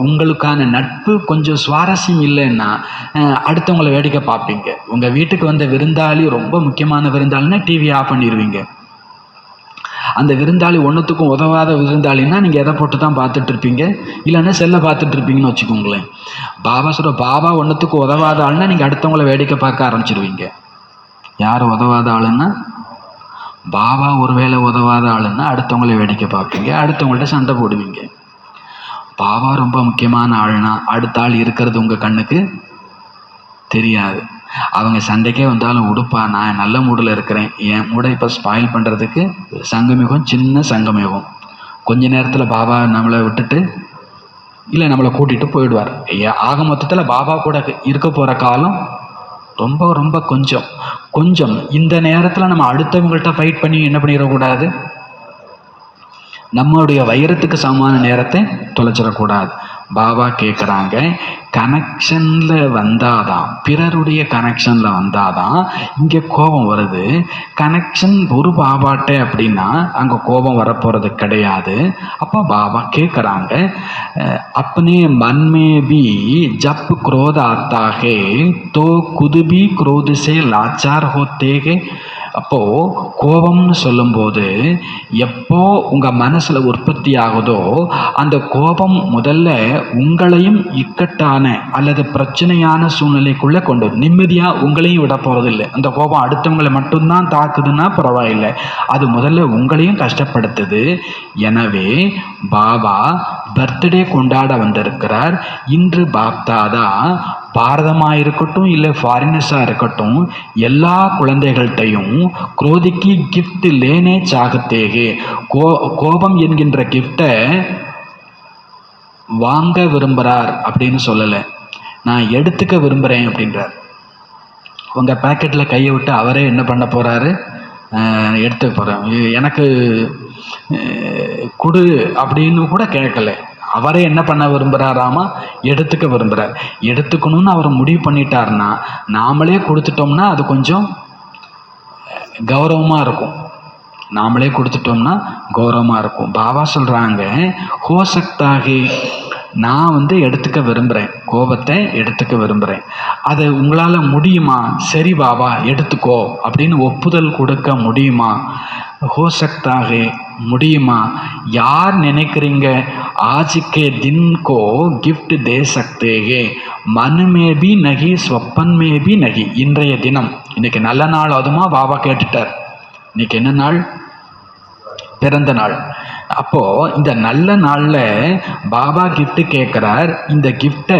உங்களுக்கான நட்பு கொஞ்சம் சுவாரஸ்யம் இல்லைன்னா அடுத்தவங்களை வேடிக்கை பார்ப்பீங்க. உங்கள் வீட்டுக்கு வந்த விருந்தாளி ரொம்ப முக்கியமான விருந்தாளின்னா டிவி ஆஃப் பண்ணிடுவீங்க. அந்த விருந்தாளி ஒன்றுத்துக்கும் உதவாத விருந்தாளின்னா நீங்கள் எதை போட்டு தான் பார்த்துட்டு இருப்பீங்க, இல்லைன்னா செல்லை பார்த்துட்டு இருப்பீங்கன்னு வச்சுக்கோங்களேன். பாபா சொல்கிற பாபா ஒன்றுத்துக்கும் உதவாத ஆளுன்னா நீங்கள் அடுத்தவங்கள வேடிக்கை பார்க்க ஆரம்பிச்சிருவீங்க. யார் உதவாத ஆளுன்னா, பாபா ஒருவேளை உதவாத ஆளுன்னா அடுத்தவங்கள வேடிக்கை பார்ப்பீங்க, அடுத்தவங்கள்ட்ட சண்டை போடுவீங்க. பாபா ரொம்ப முக்கியமான ஆள்னா அடுத்த ஆள் இருக்கிறது உங்கள் கண்ணுக்கு தெரியாது. அவங்க சண்டைக்கே வந்தாலும் உடுப்பா, நான் நல்ல மூடில் இருக்கிறேன், என் மூடை இப்போ ஸ்பாயில் பண்ணுறதுக்கு சங்கமிகம், சின்ன சங்கமிகம். கொஞ்ச நேரத்தில் பாபா நம்மளை விட்டுட்டு இல்லை நம்மளை கூட்டிகிட்டு போயிடுவார். ஆக மொத்தத்தில் பாபா கூட இருக்க போகிற காலம் ரொம்ப ரொம்ப கொஞ்சம். இந்த நேரத்தில் நம்ம அடுத்தவங்கள்ட்ட ஃபைட் பண்ணி என்ன பண்ணிடக்கூடாது, நம்மளுடைய வைரத்துக்கு சமமான நேரத்தை தொலைச்சிடக்கூடாது. பாபா கேட்குறாங்க, கனெக்ஷனில் வந்தாதான், பிறருடைய கனெக்ஷனில் வந்தாதான் இங்கே கோபம் வருது. கனெக்ஷன் ஒரு பாபாட்ட அப்படின்னா அங்கே கோபம் வரப்போகிறது கிடையாது. அப்போ பாபா கேட்குறாங்க, अपने मन में भी जब क्रोध आता है तो खुद भी क्रोध से लाचार होते हैं. அப்போது கோபம்னு சொல்லும்போது எப்போ உங்கள் மனசில் உற்பத்தி ஆகுதோ அந்த கோபம் முதல்ல உங்களையும் இக்கட்டான அல்லது பிரச்சனையான சூழ்நிலைக்குள்ளே கொண்டு நிம்மதியாக உங்களையும் விட போகிறதில்லை. அந்த கோபம் அடுத்தவங்களை மட்டும்தான் தாக்குதுன்னா பரவாயில்லை, அது முதல்ல உங்களையும் கஷ்டப்படுத்துது. எனவே பாபா பர்த்டே கொண்டாட வந்திருக்கிறார். இன்று பாப்தாதா பாரதமாக இருக்கட்டும் இல்லை ஃபாரினர்ஸாக இருக்கட்டும் எல்லா குழந்தைகள்கிட்டையும் குரோதிக்கு கிஃப்ட் லேனே சாகத்தேகே, கோபம் என்கின்ற கிஃப்டை வாங்க விரும்புகிறார் அப்படின்னு சொல்லலை, நான் எடுத்துக்க விரும்புகிறேன் அப்படின்றார். உங்கள் பேக்கெட்டில் கையை விட்டு அவரே என்ன பண்ண போகிறாரு, எடுத்துக்க போகிறேன், எனக்கு கொடு அப்படின்னு கூட கேட்கல, அவரே என்ன பண்ண விரும்புகிறாராமா, எடுத்துக்க விரும்புகிறார். எடுத்துக்கணும்னு அவர் முடிவு பண்ணிட்டார்னா நாமளே கொடுத்துட்டோம்னா அது கொஞ்சம் கௌரவமாக இருக்கும். நாமளே கொடுத்துட்டோம்னா கௌரவமாக இருக்கும். பாபா சொல்கிறாங்க, ஹோசக்தாகி நான் எடுத்துக்க விரும்புகிறேன், கோபத்தை எடுத்துக்க விரும்புகிறேன், அதை உங்களால் முடியுமா, சரி பாபா எடுத்துக்கோ அப்படின்னு ஒப்புதல் கொடுக்க முடியுமா, ஹோசக்தாக முடியுமா, யார் நினைக்கிறீங்க ஆஜ்கே தின் கோ gift they சக்தேகே, Mann may be நகி ஸ்வப்பன் மே பி நகி. இன்றைய தினம், இன்னைக்கு நல்ல நாள் அதுமா பாபா கேட்டுட்டார். இன்னைக்கு என்ன நாள், பிறந்த நாள். அப்போது இந்த நல்ல நாளில் பாபா கிஃப்ட் கேட்குறார். இந்த கிஃப்டை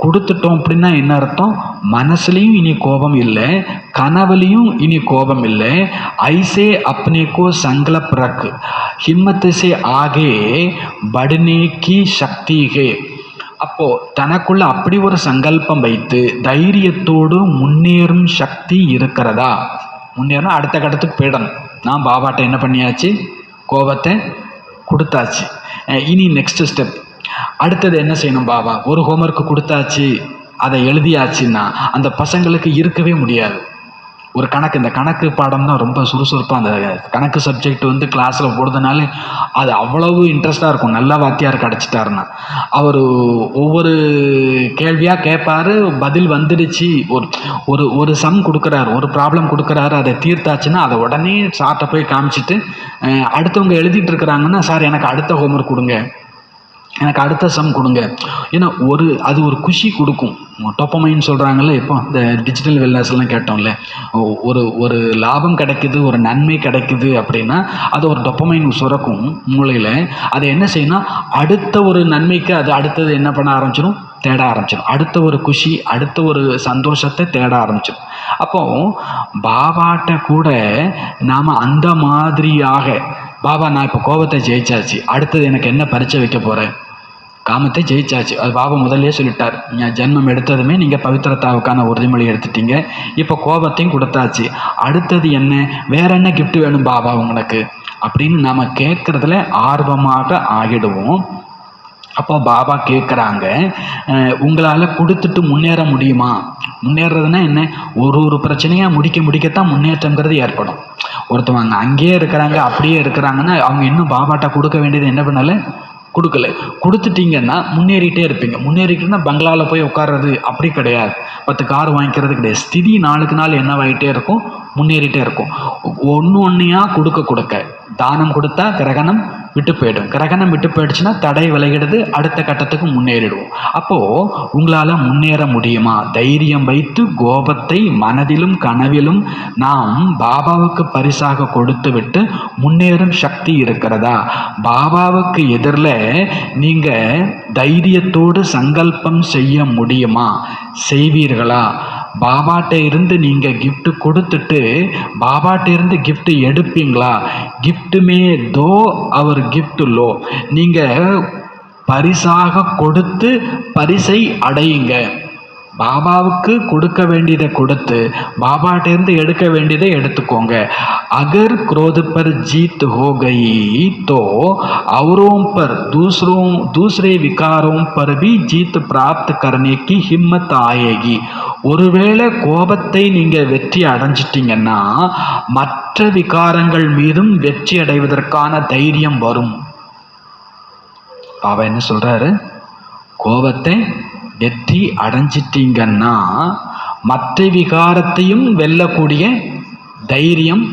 கொடுத்துட்டோம் அப்படின்னா என்ன அர்த்தம், மனசுலையும் இனி கோபம் இல்லை, கனவுலையும் இனி கோபம் இல்லை. ஐசே அப்னே கோ சங்கல்ப் ரக், ஹிம்மத் சே ஆகே படனே கி சக்தி ஹே. அப்போது தனக்குள்ள அப்படி ஒரு சங்கல்பம் வைத்து தைரியத்தோடு முன்னேறும் சக்தி இருக்கிறதா, முன்னேறணும், அடுத்த கட்டத்துக்கு போயிடணும். நான் பாபாட்ட என்ன பண்ணியாச்சு, கோபத்தை கொடுத்தாச்சு, இனி நெக்ஸ்ட் ஸ்டெப் அடுத்தது என்ன செய்யணும். பாபா ஒரு ஹோம்ஒர்க்கு கொடுத்தாச்சு, அதை எழுதியாச்சுன்னா அந்த பசங்களுக்கு இருக்கவே முடியாது. ஒரு கணக்கு, இந்த கணக்கு பாடம் தான் ரொம்ப சுறுசுறுப்பாக, அந்த கணக்கு சப்ஜெக்ட் கிளாஸில் போடுறதுனால அது அவ்வளவு இன்ட்ரெஸ்டாக இருக்கும். நல்ல வாத்தியார் கிடச்சிட்டாருன்னா அவர் ஒவ்வொரு கேள்வியாக கேட்பார், பதில் வந்துடுச்சு, ஒரு சம் கொடுக்குறாரு, ஒரு ப்ராப்ளம் கொடுக்குறாரு, அதை தீர்த்தாச்சுன்னா அதை உடனே சார்ட்டை போய் காமிச்சிட்டு அடுத்தவங்க எழுதிட்டு இருக்கிறாங்கன்னா, சார் எனக்கு அடுத்த ஹோம்ஒர்க் கொடுங்க, எனக்கு அடுத்த சம் கொடுங்க. ஏன்னா அது ஒரு குஷி கொடுக்கும். டோப்பமைன்னு சொல்கிறாங்கல்ல, இப்போ இந்த டிஜிட்டல் வெல்னஸ்லாம் கேட்டோம்ல, ஒரு லாபம் கிடைக்குது, ஒரு நன்மை கிடைக்குது அப்படின்னா அது ஒரு டொப்பமைன் சுரக்கும் மூளையில். அதை என்ன செய்யணும், அடுத்த ஒரு நன்மைக்கு அது அடுத்தது என்ன பண்ண ஆரம்பிச்சிடும், தேட ஆரம்பிச்சிடும். அடுத்த ஒரு குஷி, அடுத்த ஒரு சந்தோஷத்தை தேட ஆரம்பிச்சிடும். அப்போது பாபாட்ட கூட நாம் அந்த மாதிரியாக, பாபா நான் இப்போ கோபத்தை ஜெயிச்சாச்சு, அடுத்தது எனக்கு என்ன பரீட்சை வைக்க போகிறேன், காமத்தை ஜெயிச்சாச்சு. அது பாபா முதல்லே சொல்லிட்டார், ஜென்மம் எடுத்ததுமே நீங்கள் பவித்திரத்தாவுக்கான உறுதிமொழி எடுத்துட்டீங்க, இப்போ கோபத்தையும் கொடுத்தாச்சு, அடுத்தது என்ன, வேற என்ன கிஃப்ட் வேணும் பாபா உங்களுக்கு அப்படின்னு நாம் கேட்குறதுல ஆர்வமாக ஆகிடுவோம். அப்போ பாபா கேட்குறாங்க, உங்களால் கொடுத்துட்டு முன்னேற முடியுமா, முன்னேறதுன்னா என்ன, ஒரு பிரச்சனையாக முடிக்கத்தான் முன்னேற்றங்கிறது ஏற்படும். ஒருத்தவங்க அங்கேயே இருக்கிறாங்க, அப்படியே இருக்கிறாங்கன்னா அவங்க இன்னும் பாபாட்ட கொடுக்க வேண்டியது என்ன பண்ணலை, கொடுக்கல. கொடுத்துட்டீங்கன்னா முன்னேறிட்டே இருப்பீங்க. முன்னேறிட்டுன்னா பங்களாவில் போய் உட்கார்றது அப்படி கிடையாது, 10 கார் வாங்கிக்கிறது கிடையாது. ஸ்திதி நாளுக்கு நாள் என்னவாகிட்டே இருக்கும், முன்னேறிட்டே இருக்கும். ஒன்று ஒன்றையாக கொடுக்க தானம் கொடுத்தா கிரகணம் விட்டு போயிடும். கிரகணம் விட்டு போயிடுச்சுன்னா தடை விலகிடுது, அடுத்த கட்டத்துக்கு முன்னேறிடுவோம். அப்போது உங்களால் முன்னேற முடியுமா? தைரியம் வைத்து கோபத்தை மனதிலும் கனவிலும் நாம் பாபாவுக்கு பரிசாக கொடுத்து விட்டு முன்னேறும் சக்தி இருக்கிறதா? பாபாவுக்கு எதிரில் நீங்கள் தைரியத்தோடு சங்கல்பம் செய்ய முடியுமா? செய்வீர்களா? பாபாட்ட இருந்து நீங்கள் கிஃப்ட் கொடுத்துட்டு பாபாட்ட இருந்து கிஃப்ட் எடுப்பீங்களா? கிஃப்ட்டுமே தோ அவர் கிஃப்ட் லோ. நீங்கள் பரிசாக கொடுத்து பரிசை அடையுங்க. பாபாவுக்கு கொடுக்க வேண்டியதை கொடுத்து பாபாட்டேருந்து எடுக்க வேண்டியதை எடுத்துக்கோங்க. अगर क्रोध पर जीत हो गई तो औरों पर दूसरे विकारों पर भी जीत प्राप्त करने की हिम्मत आएगी. ஒருவேளை கோபத்தை நீங்கள் வெற்றி அடைஞ்சிட்டிங்கன்னா மற்ற விகாரங்கள் மீதும் வெற்றி அடைவதற்கான தைரியம் வரும். பாபா என்ன சொல்றாரு? கோபத்தை வெற்றி அடைஞ்சிட்டிங்கன்னா மற்ற விகாரத்தையும் வெல்லக்கூடிய தைரியம்,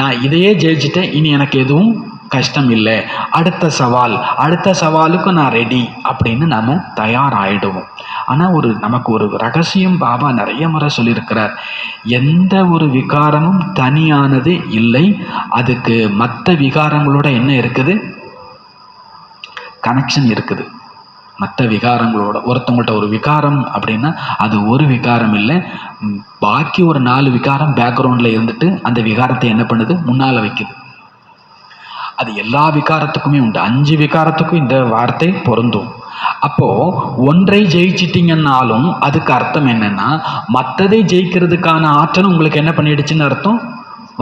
நான் இதையே ஜெயிச்சிட்டேன், இனி எனக்கு எதுவும் கஷ்டம் இல்லை, அடுத்த சவாலுக்கு நான் ரெடி அப்படின்னு நம்ம தயாராகிடுவோம். ஆனால் நமக்கு ஒரு ரகசியம் பாபா நிறைய முறை சொல்லியிருக்கிறார். எந்த ஒரு விகாரமும் தனியானது இல்லை, அதுக்கு மற்ற விகாரங்களோட என்ன இருக்குது? கனெக்ஷன் இருக்குது. மற்ற விகாரங்களோட ஒருத்தவங்கள்ட்ட ஒரு விகாரம் அப்படின்னா அது ஒரு விகாரம் இல்லை, பாக்கி ஒரு 4 விகாரம் பேக்ரவுண்டில் இருந்துட்டு அந்த விகாரத்தை என்ன பண்ணுது? முன்னால் வைக்குது. அது எல்லா விகாரத்துக்குமே உண்டு. 5 விகாரத்துக்கும் இந்த வார்த்தை பொருந்தும். அப்போது ஒன்றை ஜெயிச்சிட்டிங்கன்னாலும் அதுக்கு அர்த்தம் என்னென்னா மற்றதை ஜெயிக்கிறதுக்கான ஆற்றல் உங்களுக்கு என்ன பண்ணிடுச்சுன்னு அர்த்தம்?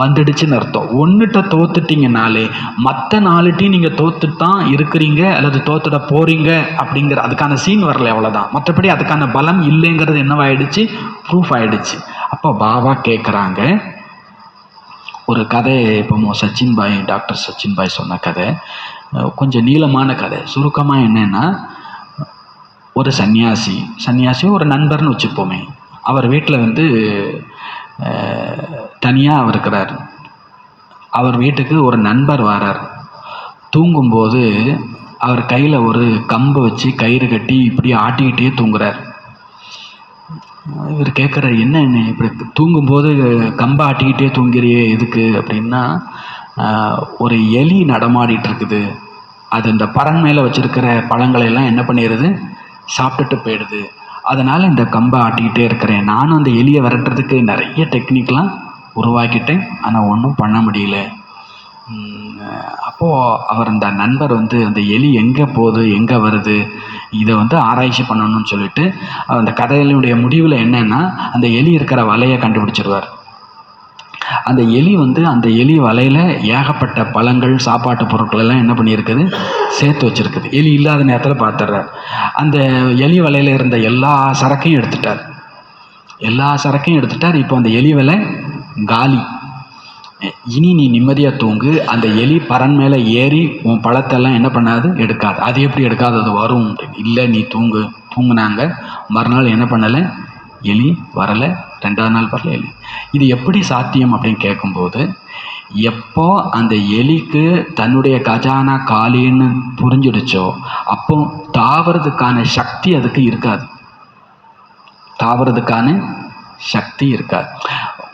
வந்துடுச்சுன்னு அர்த்தம். ஒன்றுட்ட தோத்துட்டிங்கனாலே மற்ற 4ட்டையும் நீங்கள் தோத்துட்டு தான் இருக்கிறீங்க அல்லது தோத்துட போகிறீங்க அப்படிங்கிற அதுக்கான சீன் வரல, அவ்வளோதான். மற்றபடி அதுக்கான பலம் இல்லைங்கிறது என்னவாயிடுச்சு? ப்ரூஃப் ஆகிடுச்சு. அப்போ பாபா கேட்குறாங்க ஒரு கதை. இப்போ டாக்டர் சச்சின் பாய் சொன்ன கதை கொஞ்சம் நீளமான கதை. சுருக்கமாக என்னென்னா, ஒரு சன்னியாசி ஒரு நண்பர்னு வச்சுப்போமே, அவர் வீட்டில் தனியாக அவர் இருக்கிறார். அவர் வீட்டுக்கு ஒரு நண்பர் வரார். தூங்கும்போது அவர் கையில் ஒரு கம்பை வச்சு கயிறு கட்டி இப்படி ஆட்டிக்கிட்டே தூங்குறார். இவர் கேட்குறாரு, என்ன இப்படி தூங்கும்போது கம்பை ஆட்டிக்கிட்டே தூங்கிறியே எதுக்கு அப்படின்னா, ஒரு எலி நடமாடிட்டு இருக்குது, அது இந்த பறன் மேலே வச்சுருக்கிற பழங்களையெல்லாம் என்ன பண்ணிடுது? சாப்பிட்டுட்டு போயிடுது. அதனால் இந்த கம்பை ஆட்டிக்கிட்டே இருக்கிறேன். நானும் அந்த எலியை விரட்டுறதுக்கு நிறைய டெக்னிக்லாம் உருவாக்கிட்டேன், ஆனால் ஒன்றும் பண்ண முடியல. அப்போது அவர் அந்த நண்பர் அந்த எலி எங்கே போகுது, எங்கே வருது, இதை ஆராய்ச்சி பண்ணணும்னு சொல்லிட்டு அந்த கதையினுடைய முடிவில் என்னென்னா, அந்த எலி இருக்கிற வலையை கண்டுபிடிச்சிருவார். அந்த எலி அந்த எலி வலையில் ஏகப்பட்ட பழங்கள் சாப்பாட்டு பொருட்கள் எல்லாம் என்ன பண்ணியிருக்குது? சேர்த்து வச்சுருக்குது. எலி இல்லாத நேரத்தில் பார்த்துட்றார். அந்த எலி வலையில் இருந்த எல்லா சரக்கையும் எடுத்துட்டார். இப்போ அந்த எலி வலை காலி. இனி நீ நிம்மதியாக தூங்கு. அந்த எலி பறன் மேலே ஏறி உன் பழத்தெல்லாம் என்ன பண்ணாது? எடுக்காது. அது எப்படி எடுக்காது? அது வரும். இல்லை, நீ தூங்குனாங்க. மறுநாள் என்ன பண்ணலை? எலி வரலை. 2ஆவது நாள் வரல எலி. இது எப்படி சாத்தியம் அப்படின்னு கேட்கும்போது, எப்போ அந்த எலிக்கு தன்னுடைய கஜானா காலின்னு புரிஞ்சிடுச்சோ அப்போ தாவறதுக்கான சக்தி அதுக்கு இருக்காது.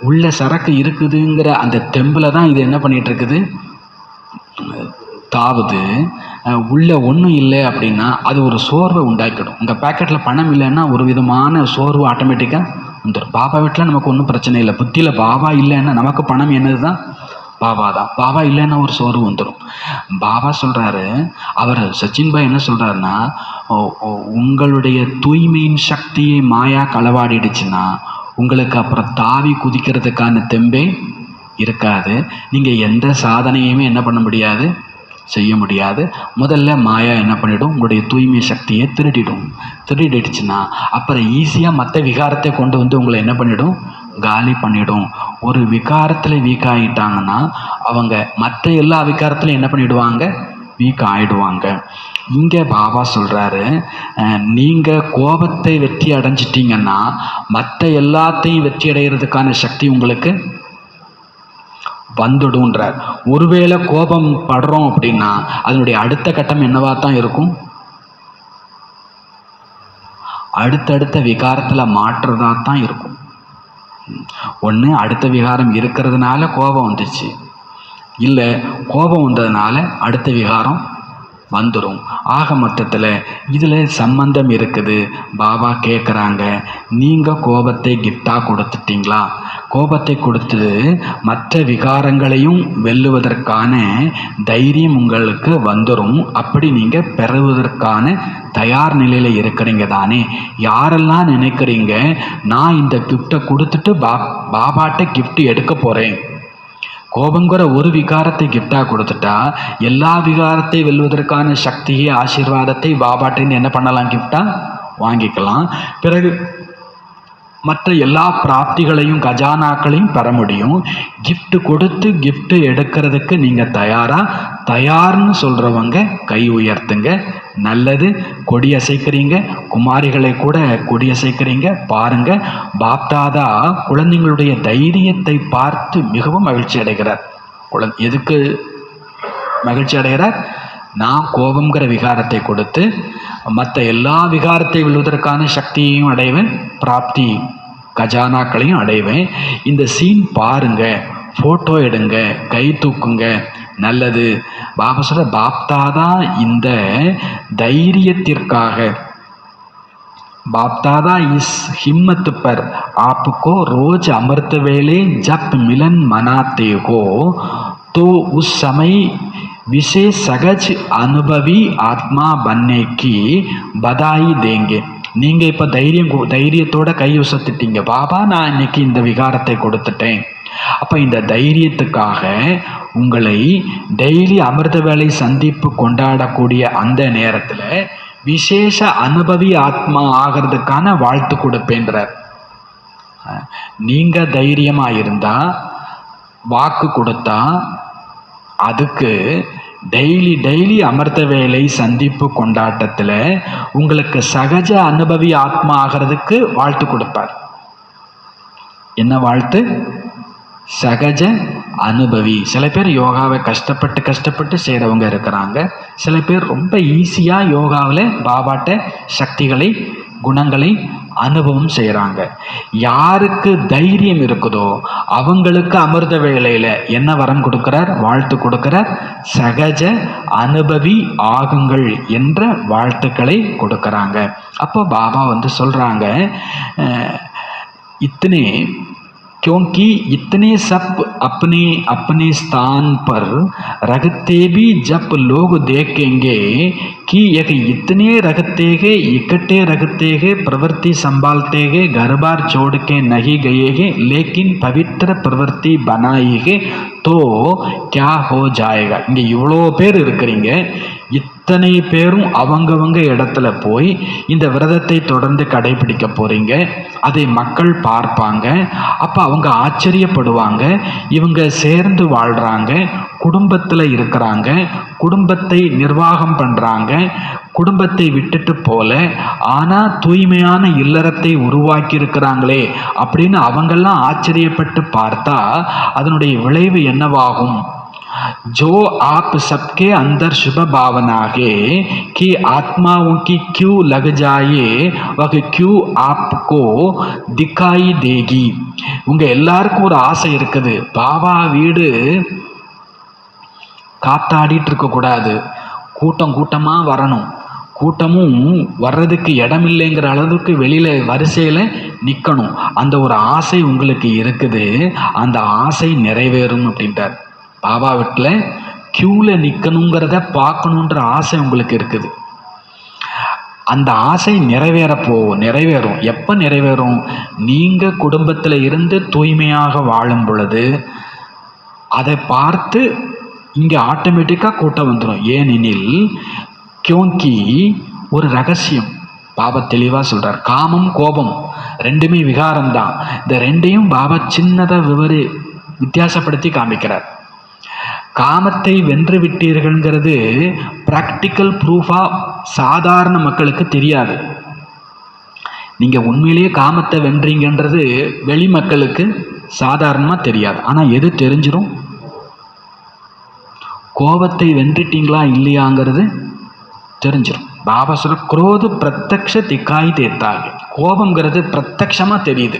உள்ள சரக்கு இருக்குதுங்கிற அந்த தெம்பில் தான் இது என்ன பண்ணிகிட்டு இருக்குது? தாவுது. உள்ள ஒன்றும் இல்லை அப்படின்னா அது ஒரு சோர்வை உண்டாக்கிடும். உங்கள் பேக்கெட்டில் பணம் இல்லைன்னா ஒரு விதமான சோர்வு ஆட்டோமேட்டிக்காக வந்துடும். பாபா வீட்டில் நமக்கு ஒன்றும் பிரச்சனை இல்லை. புத்தியில் பாபா இல்லைன்னா நமக்கு பணம் என்னது தான்? பாபா தான். பாபா இல்லைன்னா ஒரு சோர்வு வந்துடும். பாபா சொல்கிறாரு, அவர் சச்சின் பாய் என்ன சொல்கிறாருன்னா, உங்களுடைய தூய்மையின் சக்தியை மாயா களவாடிடுச்சுன்னா உங்களுக்கு அப்புறம் தாவி குதிக்கிறதுக்கான தெம்பே இருக்காது. நீங்கள் எந்த சாதனையுமே என்ன பண்ண முடியாது? செய்ய முடியாது. முதல்ல மாயா என்ன பண்ணிடும்? உங்களுடைய தூய்மை சக்தியை திருடிடுச்சுன்னா அப்புறம் ஈஸியாக மற்ற விகாரத்தை கொண்டு உங்களை என்ன பண்ணிடும்? காலி பண்ணிடும். ஒரு விகாரத்தில் வீக் ஆகிட்டாங்கன்னா அவங்க மற்ற எல்லா விகாரத்திலையும் என்ன பண்ணிடுவாங்க? வீக் ஆகிடுவாங்க. இங்கே பாபா சொல்கிறாரு, நீங்கள் கோபத்தை வெற்றி அடைஞ்சிட்டிங்கன்னா மற்ற எல்லாத்தையும் வெற்றி அடைகிறதுக்கான சக்தி உங்களுக்கு வந்துடுன்றார். ஒருவேளை கோபம் படுறோம் அப்படின்னா அதனுடைய அடுத்த கட்டம் என்னவா தான் இருக்கும்? அடுத்தடுத்த விகாரத்தில் மாற்றுறதா தான் இருக்கும். ஒன்று அடுத்த விகாரம் இருக்கிறதுனால கோபம் வந்துச்சு, இல்லை கோபம் வந்ததுனால அடுத்த விகாரம் வந்துடும். ஆக மொத்தத்தில் இதில் சம்பந்தம் இருக்குது. பாபா கேட்குறாங்க, நீங்கள் கோபத்தை கிஃப்டாக கொடுத்துட்டீங்களா? கோபத்தை கொடுத்து மற்ற விகாரங்களையும் வெல்லுவதற்கான தைரியம் உங்களுக்கு வந்துடும். அப்படி நீங்கள் பெறுவதற்கான தயார் நிலையில் இருக்கிறீங்க தானே? யாரெல்லாம் நினைக்கிறீங்க நான் இந்த கிஃப்டை கொடுத்துட்டு பாபாட்ட கிஃப்ட் எடுக்க போகிறேன், கோபங்கிற ஒரு விகாரத்தை கிஃப்டாக கொடுத்துட்டா எல்லா விகாரத்தை வெல்வதற்கான சக்தியை ஆசீர்வாதத்தை பாபாட்டின்னு என்ன பண்ணலாம்? கிஃப்டாக வாங்கிக்கலாம். பிறகு மற்ற எல்லா பிராப்திகளையும் கஜானாக்களையும் பெற முடியும். கிஃப்ட் கொடுத்து கிஃப்ட் எடுக்கிறதுக்கு நீங்கள் தயார்னு சொல்கிறவங்க கை உயர்த்துங்க. நல்லது. கொடி அசைக்கிறீங்க, குமாரிகளை கூட கொடி அசைக்கிறீங்க. பாருங்க, பாப்தாதா குழந்தைங்களுடைய தைரியத்தை பார்த்து மிகவும் மகிழ்ச்சி அடைகிறார். எதுக்கு மகிழ்ச்சி அடைகிறார்? நான் கோபங்கிற விகாரத்தை கொடுத்து மற்ற எல்லா விகாரத்தை வெல்வதற்கான சக்தியையும் அடைவேன், பிராப்தி கஜானாக்களையும் அடைவேன். இந்த சீன் பாருங்க, ஃபோட்டோ எடுங்க, கை தூக்குங்க. நல்லது. பாபா சொல்ற பாப்தாதா இந்த தைரியத்திற்காக, बापदादा इस हिम्मत पर आपको रोज अमृत वेले जब मिलन मनाते हो तो उस समय विशेष सहज अनुभवी आत्मा बनने की बधाई देंगे. நீங்கள் இப்போ தைரியத்தோட கை உசத்திட்டீங்க, பாபா நான் இன்னைக்கு இந்த விகாரத்தை கொடுத்துட்டேன். அப்போ இந்த தைரியத்துக்காக உங்களை டெய்லி அமிர்த வேளை சந்திப்பு கொண்டாடக்கூடிய அந்த நேரத்தில் விசேஷ அனுபவி ஆத்மா ஆகிறதுக்கான வாழ்த்து கொடுப்பேன்றார். நீங்கள் தைரியமாக இருந்தால், வாக்கு கொடுத்தா, அதுக்கு டெய்லி அமிர்த வேளை சந்திப்பு கொண்டாட்டத்தில் உங்களுக்கு சகஜ அனுபவி ஆத்மா ஆகிறதுக்கு வாழ்த்து கொடுப்பார். என்ன வாழ்த்து? சகஜ அனுபவி. சில பேர் யோகாவை கஷ்டப்பட்டு செய்கிறவங்க இருக்கிறாங்க. சில பேர் ரொம்ப ஈஸியாக யோகாவில் பாபாட்ட சக்திகளை குணங்களை அனுபவம் செய்கிறாங்க. யாருக்கு தைரியம் இருக்குதோ அவங்களுக்கு அமிர்த வேளையில் என்ன வரம் கொடுக்கிறார்? வாழ்த்து கொடுக்கிறார். சகஜ அனுபவி ஆகுங்கள் என்ற வாழ்த்துக்களை கொடுக்குறாங்க. அப்போ பாபா சொல்கிறாங்க, इतने क्योंकि इतने सब अपने अपने स्थान पर रखते भी जब लोग देखेंगे कि एक इतने रखते हैं, इकट्ठे रखते हैं, प्रवृत्ति संभालते हैं, घर बार छोड़ के नहीं गए हैं, लेकिन पवित्र प्रवृत्ति बनाई है तो क्या हो जाएगा. இங்கே இவ்வளோ பேர் இருக்கிறீங்க, இத்தனை பேரும் அவங்கவங்க இடத்துல போய் இந்த விரதத்தை தொடர்ந்து கடைபிடிக்க போகிறீங்க. அதை மக்கள் பார்ப்பாங்க. அப்போ அவங்க ஆச்சரியப்படுவாங்க. இவங்க சேர்ந்து வாழ்கிறாங்க, குடும்பத்தில் இருக்கிறாங்க, குடும்பத்தை நிர்வாகம் பண்ணுறாங்க, குடும்பத்தை விட்டுட்டு போல, ஆனால் தூய்மையான இல்லறத்தை உருவாக்கி இருக்கிறாங்களே அப்படின்னு அவங்கெல்லாம் ஆச்சரியப்பட்டு பார்த்தா அதனுடைய விளைவு என்னவாகும்? जो आप सबके अंदर शुभ भावना है कि आत्माओं की क्यों लग जाए वह क्यों आपको दिखाई देगी. உங்க எல்லாருக்கும் ஒரு ஆசை இருக்குது, பாபா வீடு காத்தாடிட்டு இருக்கக்கூடாது, கூட்டமாக வரணும், கூட்டமும் வர்றதுக்கு இடமில்லைங்கிற அளவுக்கு வெளியில் வரிசையில் நிற்கணும். அந்த ஒரு ஆசை உங்களுக்கு இருக்குது, அந்த ஆசை நிறைவேறும் அப்படின்றார். பாபா வீட்டில் க்யூவில் நிற்கணுங்கிறத பார்க்கணுன்ற ஆசை உங்களுக்கு இருக்குது. அந்த ஆசை நிறைவேறும். எப்போ நிறைவேறும்? நீங்கள் குடும்பத்தில் இருந்து தூய்மையாக வாழும் பொழுது அதை பார்த்து இங்கே ஆட்டோமேட்டிக்காக கூட்டம் வந்துடும். ஏனெனில் கியோங்கி ஒரு ரகசியம் பாபா தெளிவாக சொல்கிறார். காமம் கோபம் ரெண்டுமே விகாரம்தான். இந்த ரெண்டையும் பாபா சின்னதாக வித்தியாசப்படுத்தி காமிக்கிறார். காமத்தை வென்று விட்டீர்கள்ங்கிறது ப்ராக்டிக்கல் ப்ரூஃபாக சாதாரண மக்களுக்கு தெரியாது. நீங்கள் உண்மையிலேயே காமத்தை வென்றீங்கன்றது வெளி மக்களுக்கு சாதாரணமாக தெரியாது. ஆனால் எது தெரிஞ்சிடும்? கோபத்தை வென்றுட்டீங்களா இல்லையாங்கிறது தெரிஞ்சிடும். பாபா சொல்ற குரோது பிரத்யக்ஷ திக்காய் தேத்தாங்க, கோபங்கிறது பிரத்யக்ஷமாக தெரியுது.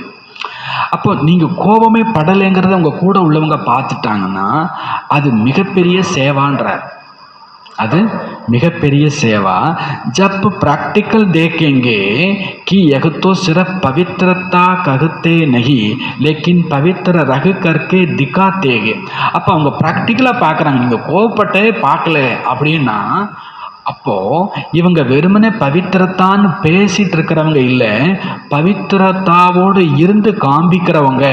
அப்போ நீங்கள் கோபமே படலைங்கிறத உங்கள் கூட உள்ளவங்க பார்த்துட்டாங்கன்னா அது மிகப்பெரிய சேவான்றார். அது மிகப்பெரிய சேவா. ஜப் ப்ராக்டிக்கல் தேக்கேங்கே कि यह तो सिर्फ पवित्रता कहते नहीं लेकिन पवित्र रह करके दिखाते हैं. அப்போ அவங்க ப்ராக்டிக்கலாக பார்க்குறாங்க. நீங்கள் கோவப்பட்டே பார்க்கல அப்படின்னா அப்போது இவங்க வெறுமனே பவித்திரத்தான்னு பேசிகிட்டு இருக்கிறவங்க இல்லை, பவித்திரத்தாவோடு இருந்து காண்பிக்கிறவங்க.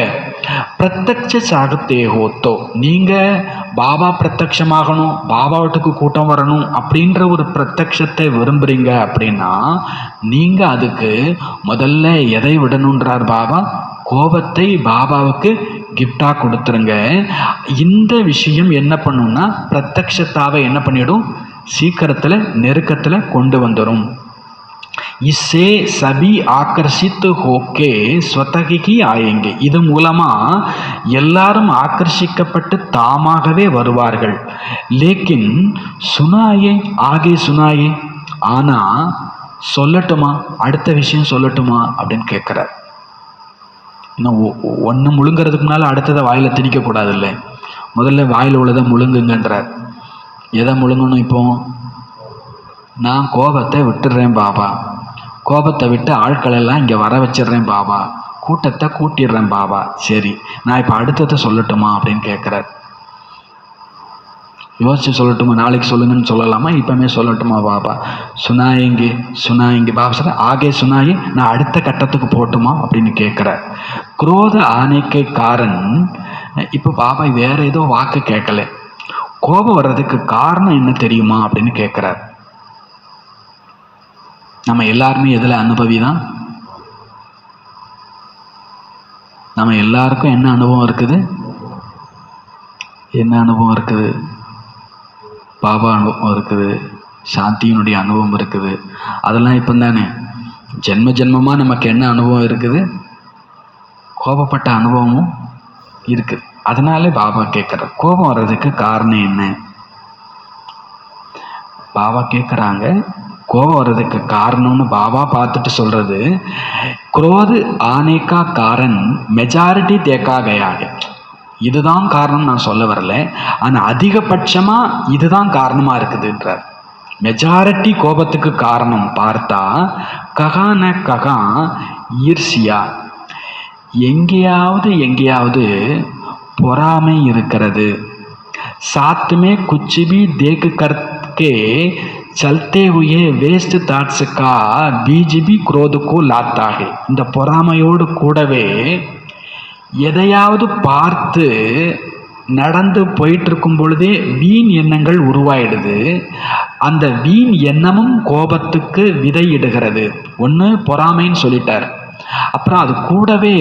பிரத்யட்ச சாகத்தே ஹோத்தோ, நீங்கள் பாபா பிரத்யட்சமாகணும், பாபா வீட்டுக்கு கூட்டம் வரணும் அப்படின்ற ஒரு பிரத்யட்சத்தை விரும்புகிறீங்க அப்படின்னா நீங்கள் அதுக்கு முதல்ல எதை விடணுன்றார் பாபா? கோபத்தை பாபாவுக்கு கிஃப்டாக கொடுத்துருங்க. இந்த விஷயம் என்ன பண்ணுன்னா பிரத்யட்சத்தாவை என்ன பண்ணிடும்? சீக்கிரத்தில் நெருக்கத்தில் கொண்டு வந்துடும். इससे सभी आकर्षित होके स्वतः ही आएंगे. இது மூலமாக எல்லாரும் ஆக்கர்ஷிக்கப்பட்டு தாமாகவே வருவார்கள். லேக்கின் சுனாயே ஆகே சுனாயே, ஆனால் சொல்லட்டுமா, அடுத்த விஷயம் சொல்லட்டுமா அப்படின்னு கேட்குறார். இன்னும் ஒன்று முழுங்கிறதுக்கு முன்னால் அடுத்ததை வாயில் திணிக்கக்கூடாது இல்லை, முதல்ல வாயில் உள்ளதை முழுங்குங்கன்றார். எதை முழுங்கணும்? இப்போ நான் கோபத்தை விட்டுடுறேன் பாபா, கோபத்தை விட்டு ஆட்களெல்லாம் இங்கே வர வச்சிடுறேன் பாபா, கூட்டத்தை கூட்டிடுறேன் பாபா. சரி, நான் இப்போ அடுத்ததை சொல்லட்டுமா அப்படின்னு கேட்குறார். யோசிச்சு சொல்லட்டுமா, நாளைக்கு சொல்லுங்கன்னு சொல்லலாமா, இப்போமே சொல்லட்டுமா பாபா? சுனாயிங்க சுனாயிங்க பாபா சார் ஆகே சுனாயி, நான் அடுத்த கட்டத்துக்கு போட்டுமா அப்படின்னு கேட்குறார். குரோத ஆணைக்கை காரன். இப்போ பாபா வேற ஏதோ வாக்கு கேட்கல, கோபம் வர்றதுக்கு காரணம் என்ன தெரியுமா அப்படின்னு கேட்குறார். நம்ம எல்லாருமே எதில் அனுபவி தான்? நம்ம எல்லாருக்கும் என்ன அனுபவம் இருக்குது? என்ன அனுபவம் இருக்குது? பாபா அனுபவம் இருக்குது, சாந்தியினுடைய அனுபவம் இருக்குது. அதெல்லாம் இப்போ தானே. ஜென்ம ஜென்மமாக நமக்கு என்ன அனுபவம் இருக்குது? கோபப்பட்ட அனுபவமும் இருக்குது. அதனாலே பாபா கேட்குறார், கோபம் வர்றதுக்கு காரணம் என்ன? பாபா கேட்குறாங்க, கோபம் வர்றதுக்கு காரணம்னு பாபா பார்த்துட்டு சொல்கிறது, குரோது ஆனேக்கா காரன் மெஜாரிட்டி தேக்கா கயாக. இதுதான் காரணம் நான் சொல்ல வரல, ஆனால் அதிகபட்சமாக இதுதான் காரணமாக இருக்குதுன்றார். மெஜாரிட்டி கோபத்துக்கு காரணம் பார்த்தா ககான ககா ஈர்சியா, எங்கேயாவது பொறாமை இருக்கிறது. சாத்துமே குச்சி भी देख करके चलते हुए वेस्ट थॉट्स का बीज भी क्रोध को लाता है. இந்த பொறாமையோடு கூடவே எதையாவது பார்த்து நடந்து போயிட்டு இருக்கும் பொழுதே வீண் எண்ணங்கள் உருவாயிடுது. அந்த வீண் எண்ணமும் கோபத்துக்கு விதையிடுகிறது. ஒன்று பொறாமைன்னு சொல்லிட்டார். அப்புறம் அது கூடவே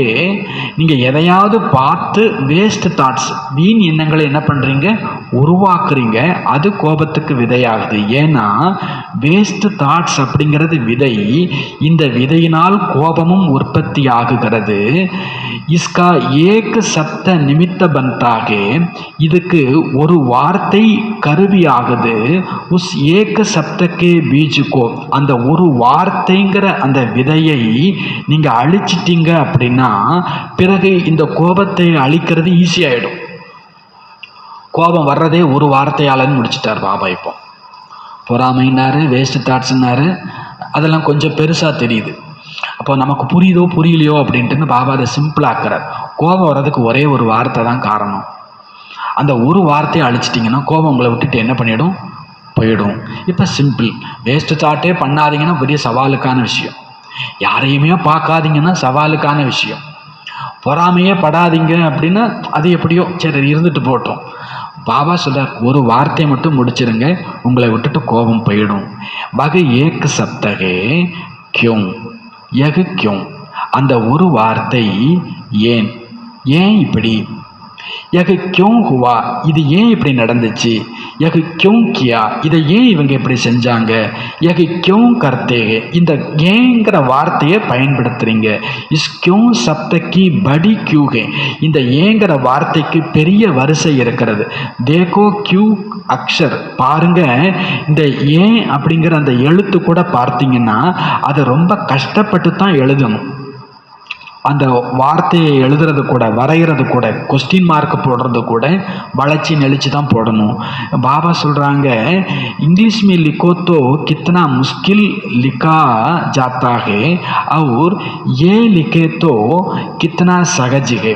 நீங்கள் எதையாவது பார்த்து வேஸ்ட் தாட்ஸ், வீண் எண்ணங்களை என்ன பண்ணுறீங்க? உருவாக்குறீங்க. அது கோபத்துக்கு விதையாகுது. ஏன்னா வேஸ்ட் தாட்ஸ் அப்படிங்கிறது விதை. இந்த விதையினால் கோபமும் உற்பத்தி ஆகுகிறது. இஸ்கா ஏக் சப்த நிமித்த பந்தாக, இதுக்கு ஒரு வார்த்தை கருவி ஆகுது. உஸ் ஏக் சப்தக்கே பீஜுக்கோ, அந்த ஒரு வார்த்தைங்கிற அந்த விதையை நீங்கள் அழிச்சிட்டீங்க அப்படின்னா பிறகு இந்த கோபத்தை அழிக்கிறது ஈஸியாயிடும். கோபம் வர்றதே ஒரு வார்த்தையாலன்னு முடிச்சிட்டார் பாபா. இப்போ பொறாமைன்னாரு, வேஸ்ட் தாட்ஸ்னாரு, அதெல்லாம் கொஞ்சம் பெருசாக தெரியுது. அப்போ நமக்கு புரியுதோ புரியலையோ அப்படின்ட்டுன்னு பாபா அதை சிம்பிளாக்குறார். கோபம் வர்றதுக்கு ஒரே ஒரு வார்த்தை தான் காரணம். அந்த ஒரு வார்த்தையை அழிச்சிட்டிங்கன்னா கோபம் உங்களை விட்டுட்டு என்ன பண்ணிடும்? போயிடும். இப்போ சிம்பிள். வேஸ்ட் தாட்டே பண்ணாதீங்கன்னா பெரிய சவாலுக்கான விஷயம். யாரையுமே பார்க்காதீங்கன்னா சவாலுக்கான விஷயம். பொறாமையே படாதீங்க அப்படின்னா அது எப்படியோ சரி இருந்துட்டு போட்டோம். பாபா சொல்றார், ஒரு வார்த்தையை மட்டும் முடிச்சிருங்க, உங்களை விட்டுட்டு கோபம் போயிடும். வகை ஏக்கு சப்தகே கியோங் யகு கியோங், அந்த ஒரு வார்த்தை ஏன், ஏன் இப்படி, யகு கியோங் ஹுவா, இது ஏன் இப்படி நடந்துச்சு, யகு கியோं கியா, இதை ஏன் இவங்க இப்படி செஞ்சாங்க, யகு கியோं கர்த்தே, இந்த ஏங்கிற வார்த்தையை பயன்படுத்துறீங்க, இஸ் கியோं சப்தக்கி படி கியூகே, இந்த ஏங்கிற வார்த்தைக்கு பெரிய வரிசை இருக்கிறது. தேகோ கியூ அக்ஷர், பாருங்க இந்த ஏன் அப்படிங்கிற அந்த எழுத்து கூட பார்த்தீங்கன்னா அதை ரொம்ப கஷ்டப்பட்டு தான் எழுதணும். அந்த வார்த்தையை எழுதுறது கூட, வரைகிறது கூட, கொஸ்டின் மார்க் போடுறது கூட வளைச்சி நெளிச்சு தான் போடணும். பாபா சொல்கிறாங்க, इंग्लिश में लिखो तो कितना मुश्किल लिखा जाता है और ये लिखे तो कितना सहज है.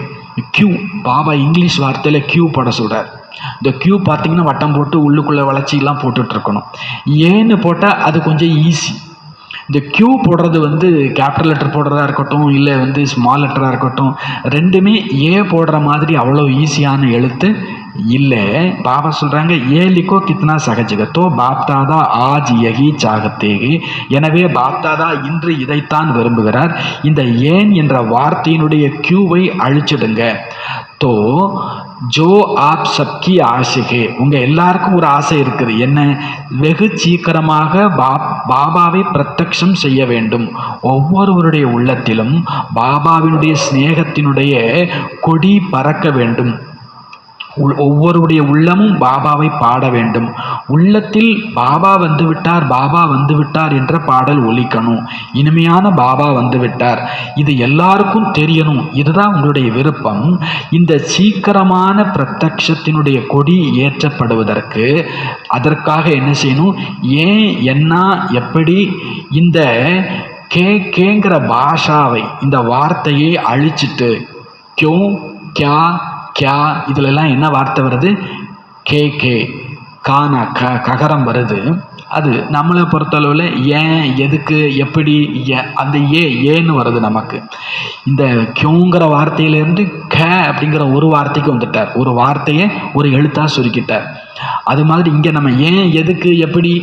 क्यों பாபா இங்கிலீஷ் வார்த்தையில் கியூ போட சொல்கிறார். இந்த கியூ பார்த்தீங்கன்னா வட்டம் போட்டு உள்ளுக்குள்ளே வளர்ச்சியெல்லாம் போட்டுட்ருக்கணும். ஏன்னு போட்டால் அது கொஞ்சம் ஈஸி. இந்த கியூ போடுறது கேபிட்டல் லெட்டர் போடுறதா இருக்கட்டும், இல்லை ஸ்மால் லெட்டராக இருக்கட்டும், ரெண்டுமே ஏ போடுற மாதிரி அவ்வளோ ஈஸியான எழுத்து இல்லை. பாபா சொல்கிறாங்க, ஏ லிக்கோ கித்னா சகஜகத்தோ பாப்தாதா ஆஜ் யகி சாகத்தேகி, எனவே பாப்தாதா இன்று இதைத்தான் விரும்புகிறார். இந்த ஏன் என்ற வார்த்தையினுடைய கியூவை அழிச்சிடுங்க. தோ ஜோ ஆப் சப்கி ஆசைகே, உங்கள் எல்லாருக்கும் ஒரு ஆசை இருக்குது. என்ன? வெகு சீக்கிரமாக பாபாவை பிரத்யக்ஷம் செய்ய வேண்டும். ஒவ்வொருவருடைய உள்ளத்திலும் பாபாவினுடைய சிநேகத்தினுடைய கொடி பறக்க வேண்டும். ஒவ்வொருடைய உள்ளமும் பாபாவை பாட வேண்டும். உள்ளத்தில் பாபா வந்துவிட்டார், பாபா வந்துவிட்டார் என்ற பாடல் ஒலிக்கணும். இனிமையான பாபா வந்துவிட்டார், இது எல்லாருக்கும் தெரியணும். இதுதான் உங்களுடைய விருப்பம். இந்த சீக்கிரமான பிரத்யக்ஷத்தினுடைய கொடி ஏற்றப்படுவதற்கு அதற்காக என்ன செய்யணும்? ஏன், என்ன, எப்படி, இந்த கேங்கிற பாஷாவை, இந்த வார்த்தையை அழிச்சிட்டு கியூ கியா கியா, இதிலெல்லாம் என்ன வார்த்தை வருது? கே கானா ககரம் வருது. அது நம்மளை பொறுத்தளவில் ஏன், எதுக்கு, எப்படி, அந்த ஏன்னு வருது நமக்கு. இந்த கியூங்கிற வார்த்தையிலேருந்து க அப்படிங்கிற ஒரு வார்த்தைக்கு வந்துட்டார். ஒரு வார்த்தையை ஒரு எழுத்தாக சுருக்கிட்டார். அது மாதிரி இங்கே நம்ம ஏன், எதுக்கு, எப்படி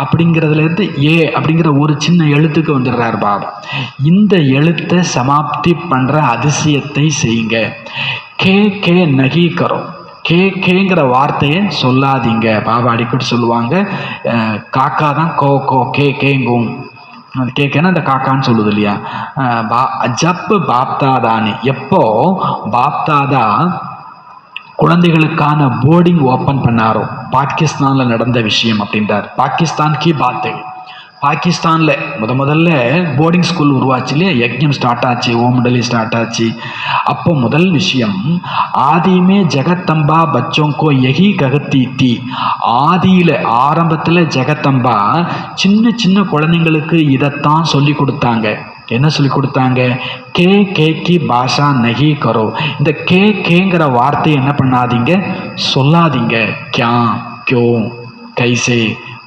அப்படிங்கிறதுலேருந்து ஏ அப்படிங்கிற ஒரு சின்ன எழுத்துக்கு வந்துடுறார் பாபா. இந்த எழுத்தை சமாப்தி பண்ணுற அதிசயத்தை செய்யுங்க. கே நகி கரோ, கேங்கிற வார்த்தையை சொல்லாதீங்க. பாபா அடிக்கடி சொல்லுவாங்க, காக்கா தான் கோ கேங்கும். அது கேட்கனா அந்த காக்கான்னு சொல்லுது இல்லையா. ஜப்பு பாப்தாதானே, எப்போ பாப்தாதா குழந்தைகளுக்கான போர்டிங் ஓப்பன் பண்ணாரோ, பாகிஸ்தானில் நடந்த விஷயம் அப்படின்றார். பாகிஸ்தான் கி பாத்து, பாகிஸ்தானில் முதல்ல போர்டிங் ஸ்கூல் உருவாச்சு இல்லையா, யஜ்யம் ஸ்டார்ட் ஆச்சு, ஓம்டலி ஸ்டார்ட் ஆச்சு. அப்போ முதல் விஷயம், ஆதியுமே ஜெகத்தம்பா பச்சோங்கோ யகி ககத்தி தி, ஆதியில் ஆரம்பத்தில் ஜெகத்தம்பா சின்ன சின்ன குழந்தைங்களுக்கு இதைத்தான் சொல்லி கொடுத்தாங்க. என்ன சொல்லி கொடுத்தாங்க? கே பாஷா நகி கரோ, இந்த கேங்கிற வார்த்தையை என்ன பண்ணாதீங்க, சொல்லாதீங்க. கியா, கியோ, கைசே,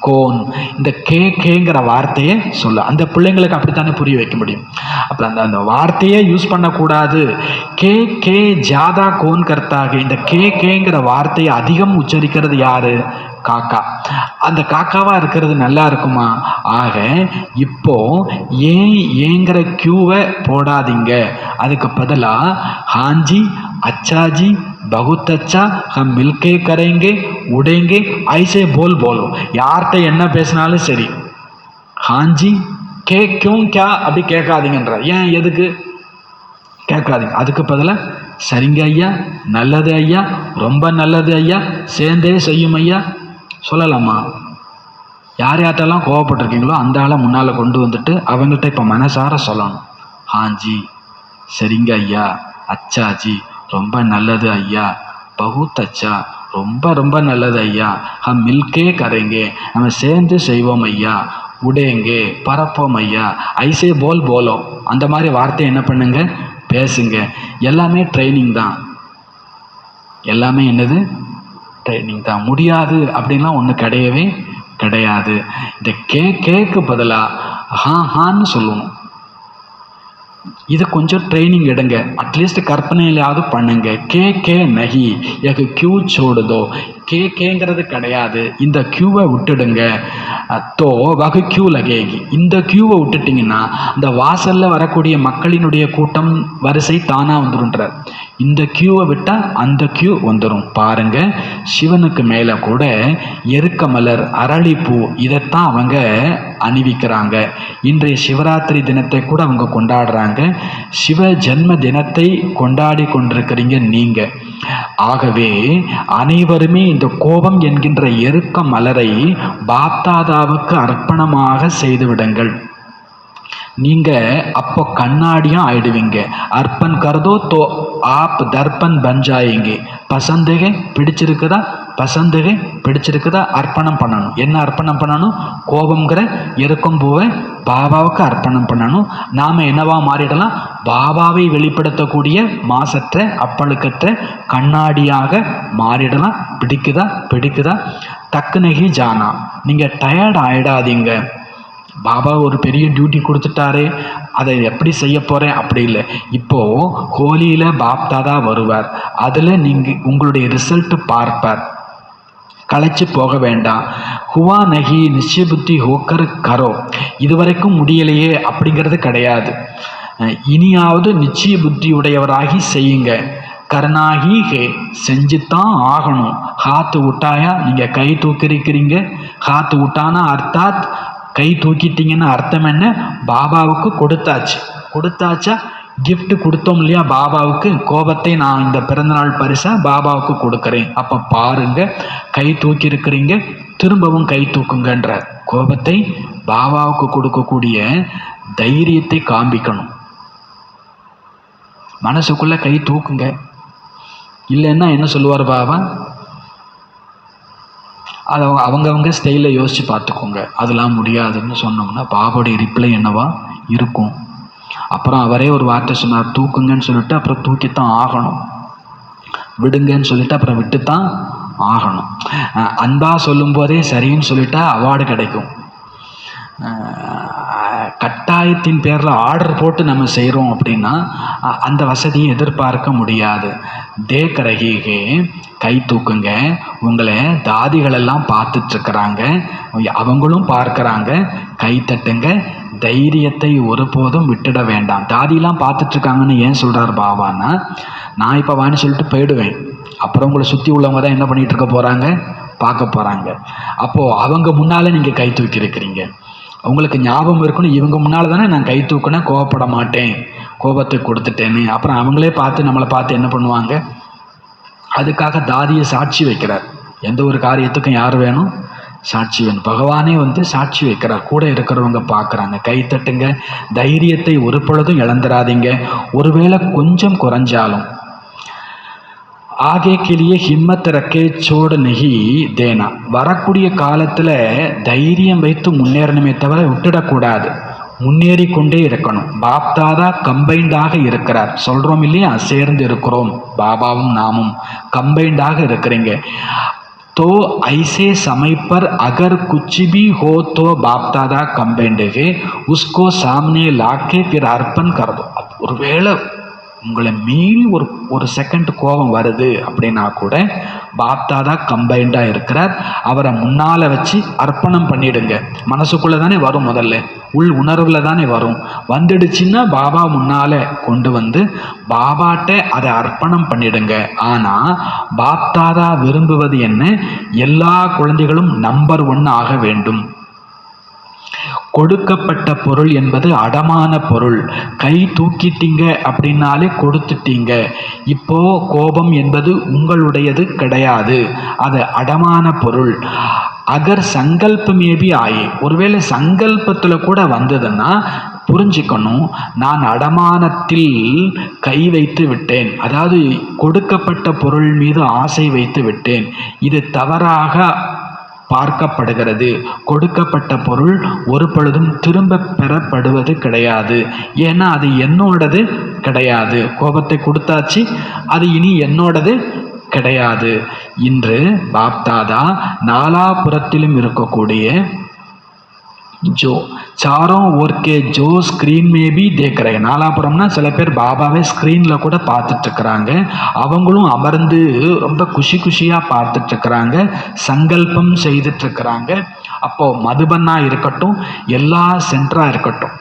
கோன், இந்த கேங்கிற வார்த்தையை சொல்ல, அந்த பிள்ளைங்களுக்கு அப்படித்தானே புரிய வைக்க முடியும். அப்போ அந்த வார்த்தையே யூஸ் பண்ணக்கூடாது. கே ஜாதா கோன் கர்த்தாக, இந்த கேங்கிற வார்த்தையை அதிகம் உச்சரிக்கிறது யாரு? காக்கா. அந்த காக்காவாக இருக்கிறது நல்லா இருக்குமா? ஆக இப்போ ஏங்கிற கியூவை போடாதீங்க. அதுக்கு பதிலாக ஹாஞ்சி, அச்சாஜி, बहुत अच्छा, हम मिलके करेंगे, उड़ेंगे, ऐसे बोलो. யார்கிட்ட என்ன பேசினாலும் சரி, ஹாஞ்சி கே கியூ கியா அப்படி கேட்காதீங்கன்ற. ஏன், எதுக்கு கேட்காதீங்க. அதுக்கு பதிலாக சரிங்க ஐயா, நல்லது ஐயா, ரொம்ப நல்லது ஐயா, சேர்ந்தே செய்யும் ஐயா சொல்லலாமா? யார்கிட்டலாம் கோவப்பட்டிருக்கீங்களோ அந்த ஆளை முன்னால் கொண்டு வந்துட்டு அவங்கள்ட்ட இப்போ மனசார சொல்லணும். ஹாஞ்சி, சரிங்க ஐயா, அச்சாஜி, ரொம்ப நல்லது ஐயா, பகுத் அச்சா, ரொம்ப நல்லது ஐயா, ஹம் மில்கே கரேங்கே, நம்ம சேர்ந்து செய்வோம் ஐயா, உடேங்கே, பரப்போம் ஐயா, ஐசே போலோ, அந்த மாதிரி வார்த்தை என்ன பண்ணுங்க, பேசுங்க. எல்லாமே ட்ரைனிங் தான். எல்லாமே என்னது? ட்ரைனிங் தான். முடியாது அப்படின்லாம் ஒன்று கிடையவே கிடையாது. இந்த கேக்கு பதிலாக ஹான்னு சொல்லணும். இது கொஞ்சம் ட்ரைனிங் எடுங்க, அட்லீஸ்ட் கற்பனையிலாவது பண்ணுங்க. கே நகி எக்கு கியூ சோடுதோ, கேங்கிறது கிடையாது, இந்த கியூவை விட்டுடுங்க. தோ வகு கியூ லகேகி, இந்த கியூவை விட்டுட்டிங்கன்னா அந்த வாசலில் வரக்கூடிய மக்களினுடைய கூட்டம் வரிசை தானாக வந்துடுன்றார். இந்த கியூவை விட்டால் அந்த கியூ வந்துடும். பாருங்க, சிவனுக்கு மேலே கூட எருக்க மலர், அரளிப்பூ இதைத்தான் அவங்க அணிவிக்கிறாங்க. இன்றைய சிவராத்திரி தினத்தை கூட அவங்க கொண்டாடுறாங்க. சிவ ஜென்ம தினத்தை கொண்டாடி கொண்டிருக்கிறீங்க நீங்க. ஆகவே அனைவருமே இந்த கோபம் என்கின்ற எருக்க மலரை பாப்தாதாவுக்கு அர்ப்பணமாக செய்து விடுங்கள். நீங்க அப்போ கண்ணாடியும் ஆயிடுவீங்க. அர்ப்பன் கருதோ தோ ஆப் தர்ப்பன் பஞ்சாயிங்க. பசந்துகை பிடிச்சிருக்குதா, பசந்துகை பிடிச்சிருக்குதா, அர்ப்பணம் பண்ணணும். என்ன அர்ப்பணம் பண்ணணும்? கோபங்கிற எருக்கும் பூவை பாபாவுக்கு அர்ப்பணம் பண்ணணும். நாம் என்னவா மாறிடலாம்? பாபாவை வெளிப்படுத்தக்கூடிய மாசற்ற அப்பழுக்கற்ற கண்ணாடியாக மாறிடலாம். பிடிக்குதா? தக்குனகி ஜானா. நீங்கள் டயர்ட் ஆயிடாதீங்க. பாபா ஒரு பெரிய டியூட்டி கொடுத்துட்டாரு, அதை எப்படி செய்ய போகிறேன் அப்படி இல்லை. இப்போது ஹோலியில் பாப்தாதா வருவார். அதில் நீங்கள் உங்களுடைய ரிசல்ட்டு பார்ப்பார். களைச்சி போக வேண்டாம். ஹுவா நகி நிச்சய புத்தி ஹோக்கர் கரோ. இதுவரைக்கும் முடியலையே அப்படிங்கிறது கிடையாது. இனியாவது நிச்சய புத்தி உடையவராகி செய்யுங்க. கருணாகி ஹே, செஞ்சுத்தான் ஆகணும். ஹாத்து விட்டாயா நீங்கள் கை தூக்கிருக்கிறீங்க. ஹாத்து விட்டானா அர்த்தாத் கை தூக்கிட்டீங்கன்னு அர்த்தம் என்ன? பாபாவுக்கு கொடுத்தாச்சா? கிஃப்ட் கொடுத்தோம் இல்லையா பாபாவுக்கு? கோபத்தை நான் இந்த பிறந்தநாள் பரிசாக பாபாவுக்கு கொடுக்குறேன். அப்போ பாருங்க, கை தூக்கி இருக்கிறீங்க, திரும்பவும் கை தூக்குங்கன்ற கோபத்தை பாபாவுக்கு கொடுக்கக்கூடிய தைரியத்தை காண்பிக்கணும். மனசுக்குள்ள கை தூக்குங்க. இல்லைன்னா என்ன சொல்லுவார் பாபா? அதை அவங்கவுங்க ஸ்டைலில் யோசித்து பார்த்துக்கோங்க. அதெல்லாம் முடியாதுன்னு சொன்னோம்னா பாபாவுடைய ரிப்ளை என்னவா இருக்கும்? அப்புறம் அவரே ஒரு வார்த்தை சொன்னார், தூக்குங்கன்னு சொல்லிட்டு அப்புறம் தூக்கித்தான் ஆகணும், விடுங்கன்னு சொல்லிட்டு அப்புறம் விட்டுத்தான் ஆகணும். அன்பா சொல்லும் போதே சரின்னு சொல்லிட்டா அவார்டு கிடைக்கும். கட்டாயத்தின் பேரில் ஆர்டர் போட்டு நம்ம செய்கிறோம் அப்படின்னா அந்த வசதியை எதிர்பார்க்க முடியாது. தேக் ரஹீகே, கை தூக்குங்க. உங்களை தாதிகளெல்லாம் பார்த்துட்ருக்குறாங்க, அவங்களும் பார்க்குறாங்க. கை தட்டுங்க. தைரியத்தை ஒருபோதும் விட்டுட வேண்டாம். தாதியெல்லாம் பார்த்துட்ருக்காங்கன்னு ஏன் சொல்கிறார் பாபான்னா, நான் இப்போ வான்னு சொல்லிட்டு போயிடுவேன். அப்புறம் உங்களை சுற்றி உள்ளவங்க தான் என்ன பண்ணிகிட்டு இருக்க போகிறாங்க? பார்க்க போகிறாங்க. அப்போது அவங்க முன்னால் நீங்கள் கை தூக்கி இருக்கிறீங்க. உங்களுக்கு ஞாபகம் இருக்கணும், இவங்க முன்னால் தானே நான் கை தூக்கினேன், கோவப்பட மாட்டேன், கோபத்தை கொடுத்துட்டேன்னு. அப்புறம் அவங்களே பார்த்து நம்மளை பார்த்து என்ன பண்ணுவாங்க? அதுக்காக தாதியை சாட்சி வைக்கிறார். எந்த ஒரு காரியத்துக்கும் யார் வேணும்? சாட்சி வேணும். பகவானே சாட்சி வைக்கிறார். கூட இருக்கிறவங்க பார்க்குறாங்க. கை தட்டுங்க. தைரியத்தை ஒரு பொழுதும் இழந்துடாதீங்க. ஒருவேளை கொஞ்சம் குறைஞ்சாலும் ஆகே கிளியே ஹிம்மத் ரக்கே சோடு நெகி தேனா. வரக்கூடிய காலத்தில் தைரியம் வைத்து முன்னேறணுமே தவிர விட்டுடக்கூடாது. முன்னேறி கொண்டே இருக்கணும். பாப்தாதா கம்பைண்டாக இருக்கிறார். சொல்கிறோம் இல்லையா, சேர்ந்து இருக்கிறோம். பாபாவும் நாமும் கம்பைண்டாக இருக்கிறீங்க. तो ऐसे समय पर अगर कुछ भी हो तो बाप दादा कंबाइंड है, उसको सामने लाके फिर अर्पण कर दो. ஒருவேளை உங்களை மீறி ஒரு செகண்ட் கோபம் வருது அப்படின்னா கூட பாப்தாதா கம்பைண்டாக இருக்கிறார். அவரை முன்னால் வச்சு அர்ப்பணம் பண்ணிடுங்க. மனசுக்குள்ளே தானே வரும், முதல்ல உள் உணர்வில் தானே வரும். வந்துடுச்சுன்னா பாபா முன்னால் கொண்டு பாபாட்ட அதை அர்ப்பணம் பண்ணிடுங்க. ஆனால் பாப்தாதா விரும்புவது என்ன? எல்லா குழந்தைகளும் நம்பர் 1 ஆக வேண்டும். கொடுக்கப்பட்ட பொருள் என்பது அடமான பொருள். கை தூக்கிட்டீங்க அப்படின்னாலே கொடுத்துட்டீங்க. இப்போ கோபம் என்பது உங்களுடையது கிடையாது, அது அடமான பொருள். அகர் சங்கல்பமேபி ஆயே, ஒருவேளை சங்கல்பத்தில் கூட வந்ததுன்னா புரிஞ்சுக்கணும், நான் அடமானத்தில் கை வைத்து விட்டேன், அதாவது கொடுக்கப்பட்ட பொருள் மீது ஆசை வைத்து விட்டேன். இது தவறாக பார்க்கப்படுகிறது. கொடுக்கப்பட்ட பொருள் ஒரு பொழுதும் திரும்ப பெறப்படுவது கிடையாது. ஏன்னா அது என்னோடது கிடையாது. கோபத்தை கொடுத்தாச்சு, அது இனி என்னோடது கிடையாது. இன்று பாப்தாதா நாலாபுரத்திலும் இருக்கக்கூடிய ஜோ சாரோं ओर के जो स्क्रीन में भी देख रहे. நாலாபுரம்னா சில பேர் பாபாவை ஸ்க்ரீனில் கூட பார்த்துட்ருக்குறாங்க. அவங்களும் அமர்ந்து ரொம்ப குஷியாக பார்த்துட்ருக்குறாங்க, சங்கல்பம் செய்துட்ருக்குறாங்க. அப்போது மதுபன்னா இருக்கட்டும், எல்லா சென்டராக இருக்கட்டும்,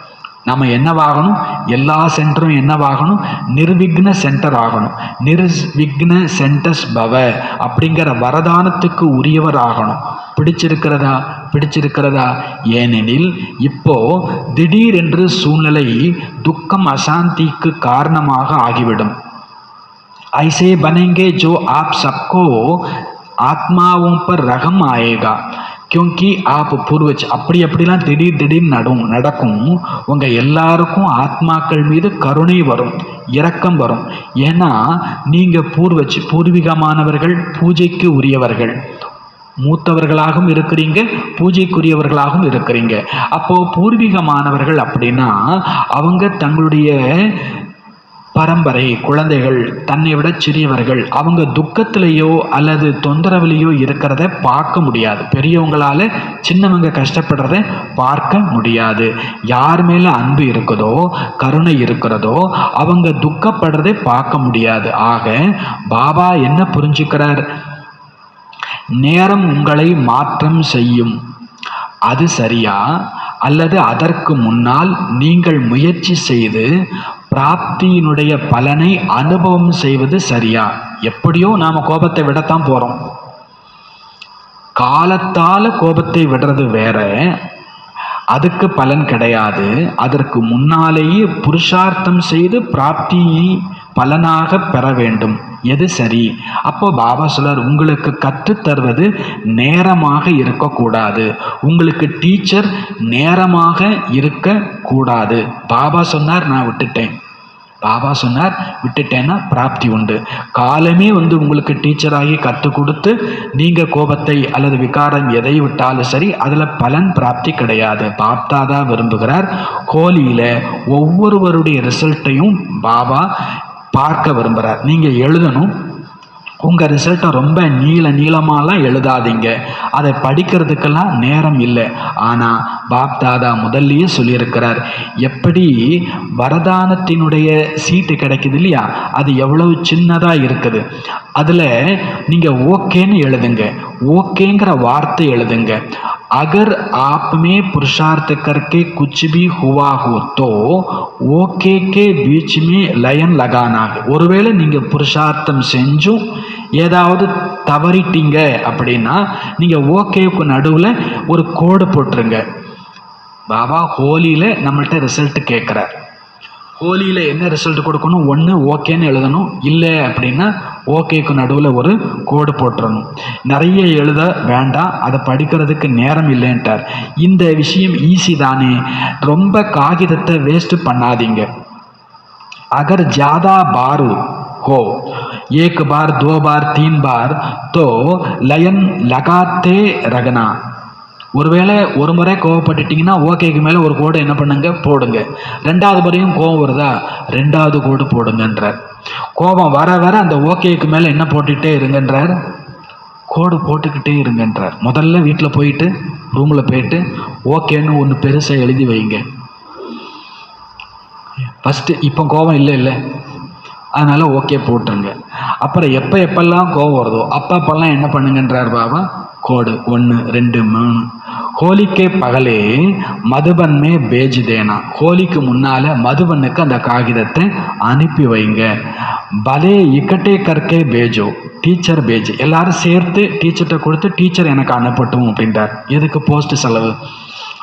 நம்ம என்னவாகணும், எல்லா சென்டரும் என்னவாகணும், நிர்விக்ன சென்டர் ஆகணும். நிர்விக்ன சென்டஸ் பவ அப்படிங்கிற வரதானத்துக்கு உரியவர் ஆகணும். பிடிச்சிருக்கிறதா? ஏனெனில் இப்போ திடீரென்று சூழ்நிலை துக்கம் அசாந்திக்கு காரணமாக ஆகிவிடும். ऐसे बनेंगे जो आप सबको आत्माओं पर रहम आएगा क्योंकि आप पूर्वज அப்படிலாம் திடீர்னு நடக்கும். உங்கள் எல்லாருக்கும் ஆத்மாக்கள் மீது கருணை வரும், இரக்கம் வரும். ஏன்னா நீங்கள் பூர்வீகமானவர்கள், பூஜைக்கு உரியவர்கள், மூத்தவர்களாகவும் இருக்கிறீங்க, பூஜைக்குரியவர்களாகவும் இருக்கிறீங்க. அப்போது பூர்வீகமானவர்கள் அப்படின்னா அவங்க தங்களுடைய பரம்பரை குழந்தைகள், தன்னை விட சிறியவர்கள், அவங்க துக்கத்திலேயோ அல்லது தொந்தரவுலையோ இருக்கிறத பார்க்க முடியாது. பெரியவங்களால சின்னவங்க கஷ்டப்படுறத பார்க்க முடியாது. யார் மேலே அன்பு இருக்குதோ, கருணை இருக்கிறதோ, அவங்க துக்கப்படுறதை பார்க்க முடியாது. ஆக பாபா என்ன புரிஞ்சுக்கிறார், நேரம் உங்களை மாற்றம் செய்யும். அது சரியா அல்லது அதற்கு முன்னால் நீங்கள் முயற்சி செய்து பிராப்தியினுடைய பலனை அனுபவம் செய்வது சரியா? எப்படியோ நாம் கோபத்தை விடத்தான் போகிறோம். காலத்தால் கோபத்தை விடுறது வேற, அதுக்கு பலன் கிடையாது. அதற்கு முன்னாலேயே புருஷார்த்தம் செய்து பிராப்தியை பலனாக பெற வேண்டும். எது சரி? அப்போ பாபா சொல்றார், உங்களுக்கு கற்றுத்தருவது நேரமாக இருக்கக்கூடாது, உங்களுக்கு டீச்சர் நேரமாக இருக்கக்கூடாது. பாபா சொன்னார், நான் விட்டுட்டேன். பாபா சொன்னார், விட்டுட்டேன்னா பிராப்தி உண்டு. காலமே உங்களுக்கு டீச்சராகி கற்றுக் கொடுத்து நீங்கள் கோபத்தை அல்லது விகாரம் எதை விட்டாலும் சரி, அதில் பலன் பிராப்தி கிடையாது. பாப்தாதா விரும்புகிறார், ஹோலியில் ஒவ்வொருவருடைய ரிசல்ட்டையும் பாபா பார்க்க விரும்புகிறார். நீங்கள் எழுதணும், உங்கள் ரிசல்ட்டை ரொம்ப நீளமாலாம் எழுதாதீங்க, அதை படிக்கிறதுக்கெல்லாம் நேரம் இல்லை. ஆனால் பாப்தாதா முதல்லையே சொல்லியிருக்கிறார், எப்படி வரதானத்தினுடைய சீட்டு கிடைக்குது இல்லையா, அது எவ்வளவு சின்னதாக இருக்குது. அதில் நீங்கள் ஓகேன்னு எழுதுங்க, ஓகேங்கிற வார்த்தை எழுதுங்க. अगर आप में पुरुषार्थ करके कुछ भी हुआ हो तो ओके के बीच में लयन लगाना. ஒருவேளை நீங்கள் புருஷார்த்தம் செஞ்சும் ஏதாவது தவறிட்டீங்க அப்படின்னா நீங்கள் ஓகேவுக்கு நடுவில் ஒரு கோடு போட்டுருங்க. பாபா ஹோலியில் நம்மள்கிட்ட ரிசல்ட் கேட்குறார். ஹோலியில் என்ன ரிசல்ட் கொடுக்கணும்? ஒன்று ஓகேன்னு எழுதணும், இல்லை அப்படின்னா ஓகேக்கு நடுவில் ஒரு கோடு போட்டுறணும். நிறைய எழுத வேண்டாம், அதை படிக்கிறதுக்கு நேரம் இல்லைன்ட்டார். இந்த விஷயம் ஈஸி தானே, ரொம்ப காகிதத்தை வேஸ்ட் பண்ணாதீங்க. அகர் ஜாதா பாரு हो, एक बार 2 बार 3 बार तो लयन लगाते रखना. ஒருவேளை ஒரு முறை கோவப்பட்டுட்டிங்கன்னா ஓகேக்கு மேலே ஒரு கோடு என்ன பண்ணுங்க, போடுங்க. 2வது முறையும் கோபம் வருதா, 2வது கோடு போடுங்கன்றார். கோபம் வர வர அந்த ஓகேக்கு மேலே என்ன போட்டுக்கிட்டே இருங்கன்றார், கோடு போட்டுக்கிட்டே இருங்கன்றார். முதல்ல வீட்டில் போயிட்டு ரூமில் போயிட்டு ஓகேன்னு ஒன்று பெருசாக எழுதி வைங்க ஃபஸ்ட்டு. இப்போ கோபம் இல்லை, அதனால் ஓகே போட்டுருங்க. அப்புறம் எப்பெல்லாம் கோபம் வருதோ அப்பப்பெல்லாம் என்ன பண்ணுங்கன்றார் பாபா, கோடு 1 2 3. ஹோலிக்கே பகலே மதுபன் மே பேஜ் தேனா. ஹோலிக்கு முன்னால் மதுபனுக்கு அந்த காகிதத்தை அனுப்பி வைங்க. பலே இக்கட்டே கற்கே பேஜோ, டீச்சர் பேஜ். எல்லாரும் சேர்த்து டீச்சர்கிட்ட கொடுத்து டீச்சர் எனக்கு அனுப்பட்டும் அப்படின்றார். எதுக்கு? போஸ்ட் செலவு.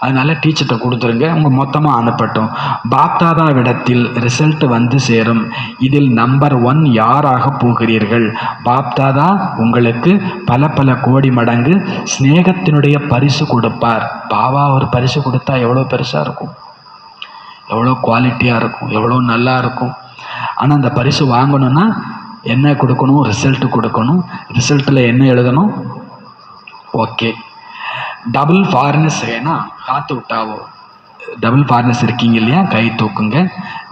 அதனால் டீச்சர்கிட்ட கொடுத்துருங்க, அவங்க மொத்தமாக அனுப்பட்டும். பாப்தாதாவிடத்தில் ரிசல்ட் வந்து சேரும். இதில் நம்பர் 1 யாராக போகிறீர்கள்? பாப்தாதா உங்களுக்கு பல கோடி மடங்கு ஸ்நேகத்தினுடைய பரிசு கொடுப்பார். பாபா ஒரு பரிசு கொடுத்தா எவ்வளோ பெருசாக இருக்கும், எவ்வளோ குவாலிட்டியாக இருக்கும், எவ்வளோ நல்லா இருக்கும். ஆனால் அந்த பரிசு வாங்கணும்னா என்ன கொடுக்கணும்? ரிசல்ட் கொடுக்கணும். ரிசல்ட்டில் என்ன எழுதணும்? ஓகே. டபுள் ஃபாரினஸ் வேணா காத்து விட்டாவோ. டபுள் ஃபாரினஸ் இருக்கீங்க இல்லையா, கை தூக்குங்க.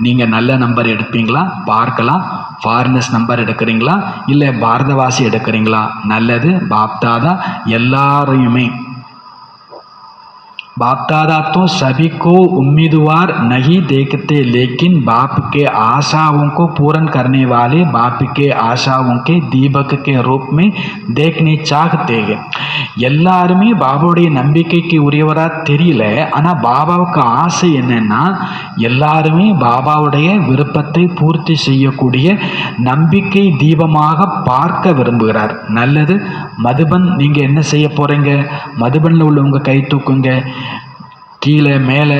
நீங்கள் நல்ல நம்பர் எடுப்பீங்களா பார்க்கலாம். ஃபாரினஸ் நம்பர் எடுக்கிறீங்களா இல்லை பாரதவாசி எடுக்கிறீங்களா? நல்லது. பாப்தாதா எல்லாரையுமே बाप दादा तो सभी को उम्मीदवार नहीं देखते, लेकिन बाप के आशाओं को पूर्ण करने वाले बाप के आशाओं के दीपक के रूप में देखने चाहते हैं. எல்லாருமே பாபாவுடைய நம்பிக்கைக்கு உரியவரா தெரியல. ஆனால் பாபாவுக்கு ஆசை என்னன்னா எல்லாருமே பாபாவுடைய விருப்பத்தை பூர்த்தி செய்யக்கூடிய நம்பிக்கை தீபமாக பார்க்க விரும்புகிறார். நல்லது. மதுபன் நீங்கள் என்ன செய்ய போகிறீங்க? மதுபனில் உள்ளவங்க கை தூக்குங்க. கீழே மேலே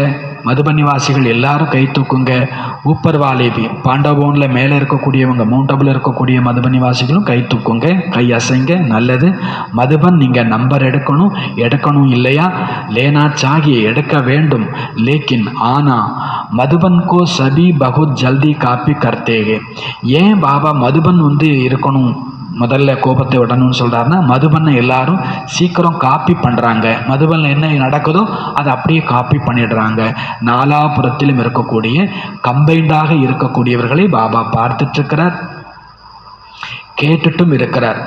மதுபனிவாசிகள் எல்லாரும் கை தூக்குங்க. ஊப்பர் வாலேபி பாண்டவோனில் மேலே இருக்கக்கூடியவங்க மவுண்டபில் இருக்கக்கூடிய மதுபனிவாசிகளும் கை தூக்குங்க, கை அசைங்க. நல்லது. மதுபன் நீங்கள் நம்பர் எடுக்கணும் இல்லையா? லேனா சாகியே எடுக்க வேண்டும். லேக்கின் ஆனா மதுபன் கோ சபி பகுத் ஜல்தி காப்பி கர்த்தேகே. ஏன் பாபா மதுபன் இருக்கணும் முதல்ல கோபத்தை விடணும்னு சொல்கிறாருன்னா, மதுபனை எல்லாரும் சீக்கிரம் காப்பி பண்ணுறாங்க. மதுபனில் என்ன நடக்குதோ அதை அப்படியே காப்பி பண்ணிடுறாங்க. நாலாபுரத்திலும் இருக்கக்கூடிய கம்பைண்டாக இருக்கக்கூடியவர்களை பாபா பார்த்துட்ருக்கிறார், கேட்டுட்டும் இருக்கிறார்.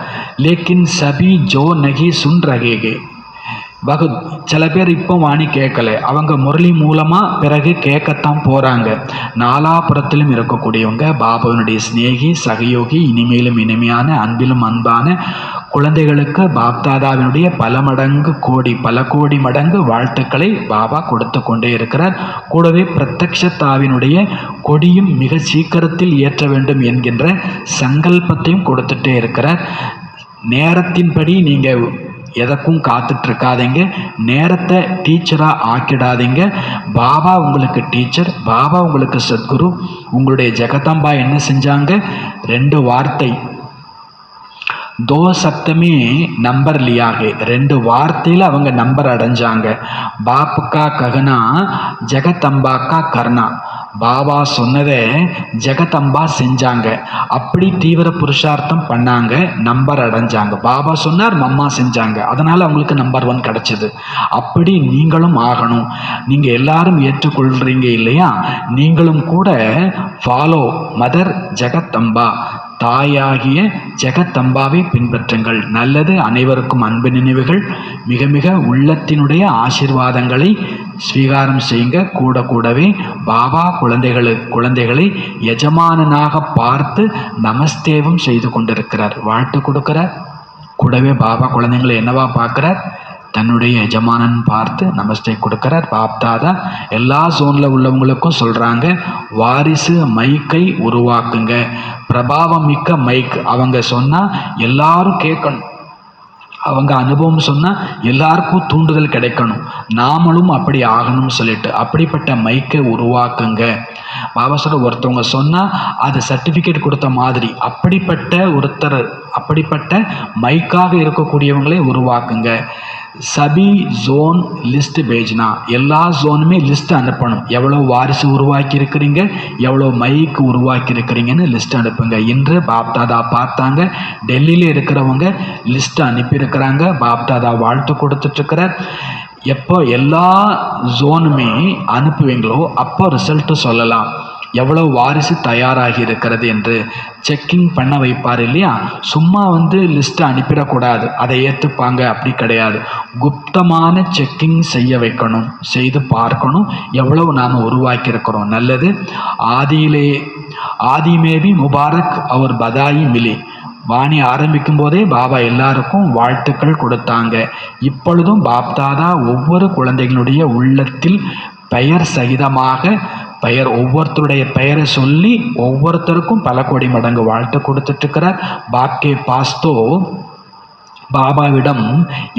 லேக்கின் சபி ஜோ நகி சுன் ரகேகே. சில பேர் இப்போ வாணி கேட்கல, அவங்க முரளி மூலமாக பிறகு கேட்கத்தான் போகிறாங்க. நாலாபுரத்திலும் இருக்கக்கூடியவங்க பாபாவினுடைய சிநேகி சகயோகி, இனிமேலும் இனிமையான அன்பிலும் அன்பான குழந்தைகளுக்கு பாப்தாதாவினுடைய பல கோடி மடங்கு வாழ்த்துக்களை பாபா கொடுத்து கொண்டே இருக்கிறார். கூடவே பிரத்யக்ஷத்தாவினுடைய கொடியும் மிக சீக்கிரத்தில் ஏற்ற வேண்டும் என்கின்ற சங்கல்பத்தையும் கொடுத்துட்டே இருக்கிறார். நேரத்தின்படி நீங்கள் எதற்கும் காத்துட்ருக்காதீங்க. நேரத்தை டீச்சராக ஆக்கிடாதீங்க. பாபா உங்களுக்கு டீச்சர், பாபா உங்களுக்கு சத்குரு. உங்களுடைய ஜெகதம்பா என்ன செஞ்சாங்க? 2 வார்த்தை, 2 சப்தமே நம்பர் லியாகே. 2 வார்த்தையில் அவங்க நம்பர் அடைஞ்சாங்க. பாப்புக்கா ககனா ஜெகதம்பாக்கா கர்ணா. பாபா சொன்னதை ஜெகதம்பா செஞ்சாங்க. அப்படி தீவிர புருஷார்த்தம் பண்ணாங்க, நம்பர் அடைஞ்சாங்க. பாபா சொன்னார், மம்மா செஞ்சாங்க, அதனால் அவங்களுக்கு நம்பர் 1 கிடச்சிது. அப்படி நீங்களும் ஆகணும். நீங்கள் எல்லாரும் ஏற்றுக்கொள்கிறீங்க இல்லையா? நீங்களும் கூட ஃபாலோ மதர் ஜெகதம்பா, தாயாகிய ஜெகதம்பாவை பின்பற்றுங்கள். நல்லது. அனைவருக்கும் அன்பு நினைவுகள். மிக மிக உள்ளத்தினுடைய ஆசீர்வாதங்களை ஸ்வீகாரம் செய்யுங்க. கூடவே பாபா குழந்தைகளை எஜமானனாக பார்த்து நமஸ்தேவும் செய்து கொண்டிருக்கிறார், வாழ்த்து கொடுக்கிறார். கூடவே பாபா குழந்தைங்களை என்னவா பார்க்குறார்? தன்னுடைய எஜமானன் பார்த்து நமஸ்தே கொடுக்கிறார். பாப்தாதா எல்லா ஜோனில் உள்ளவங்களுக்கும் சொல்கிறாங்க, வாரிசு மைக்கை உருவாக்குங்க. பிரபாவம் மிக்க மைக். அவங்க சொன்னால் எல்லாரும் கேட்கணும், அவங்க அனுபவம் சொன்னால் எல்லாருக்கும் தூண்டுதல் கிடைக்கணும், நாமளும் அப்படி ஆகணும்னு சொல்லிட்டு அப்படிப்பட்ட மைக்கை உருவாக்குங்க. பாபா சொல்ற, ஒருத்தவங்க சொன்னால் அது சர்டிஃபிகேட் கொடுத்த மாதிரி அப்படிப்பட்ட மைக்காக இருக்கக்கூடியவங்களே உருவாக்குங்க. சபி ஜோன் லிஸ்ட் பேஜ்னா, எல்லா ஜோனுமே லிஸ்ட் அனுப்பணும். எவ்வளோ வாரிசு உருவாக்கி இருக்கிறீங்க, எவ்வளோ மைக்கு உருவாக்கி இருக்கிறீங்கன்னு லிஸ்ட் அனுப்புங்க. இன்று பாப்தாதா பார்த்தாங்க, டெல்லியில் இருக்கிறவங்க லிஸ்ட் அனுப்பியிருக்கிறாங்க. பாப்தாதா வாழ்த்து கொடுத்துட்ருக்கிறார். எப்போ எல்லா ஜோனுமே அனுப்புவீங்களோ அப்போ ரிசல்ட்டு சொல்லலாம், எவ்வளோ வாரிசு தயாராகி இருக்கிறது என்று செக்கிங் பண்ண வைப்பார் இல்லையா? சும்மா லிஸ்ட்டை அனுப்பிடக்கூடாது, அதை ஏற்றுப்பாங்க அப்படி கிடையாது. குப்தமான செக்கிங் செய்ய வைக்கணும், செய்து பார்க்கணும் எவ்வளவு நாம் உருவாக்கியிருக்கிறோம். நல்லது. ஆதிமேபி முபாரக் அவர் பதாயி மிலி. வாணி ஆரம்பிக்கும் போதே பாபா எல்லாருக்கும் வாழ்த்துக்கள் கொடுத்தாங்க. இப்பொழுதும் பாப்தாதா ஒவ்வொரு குழந்தைகளுடைய உள்ளத்தில் பெயர் சகிதமாக ஒவ்வொருத்தருடைய பெயரை சொல்லி ஒவ்வொருத்தருக்கும் பல கோடி மடங்கு வாழ்த்து கொடுத்துட்ருக்கிறார். பாப்கே பாஸ்தோ பாபாவிடம்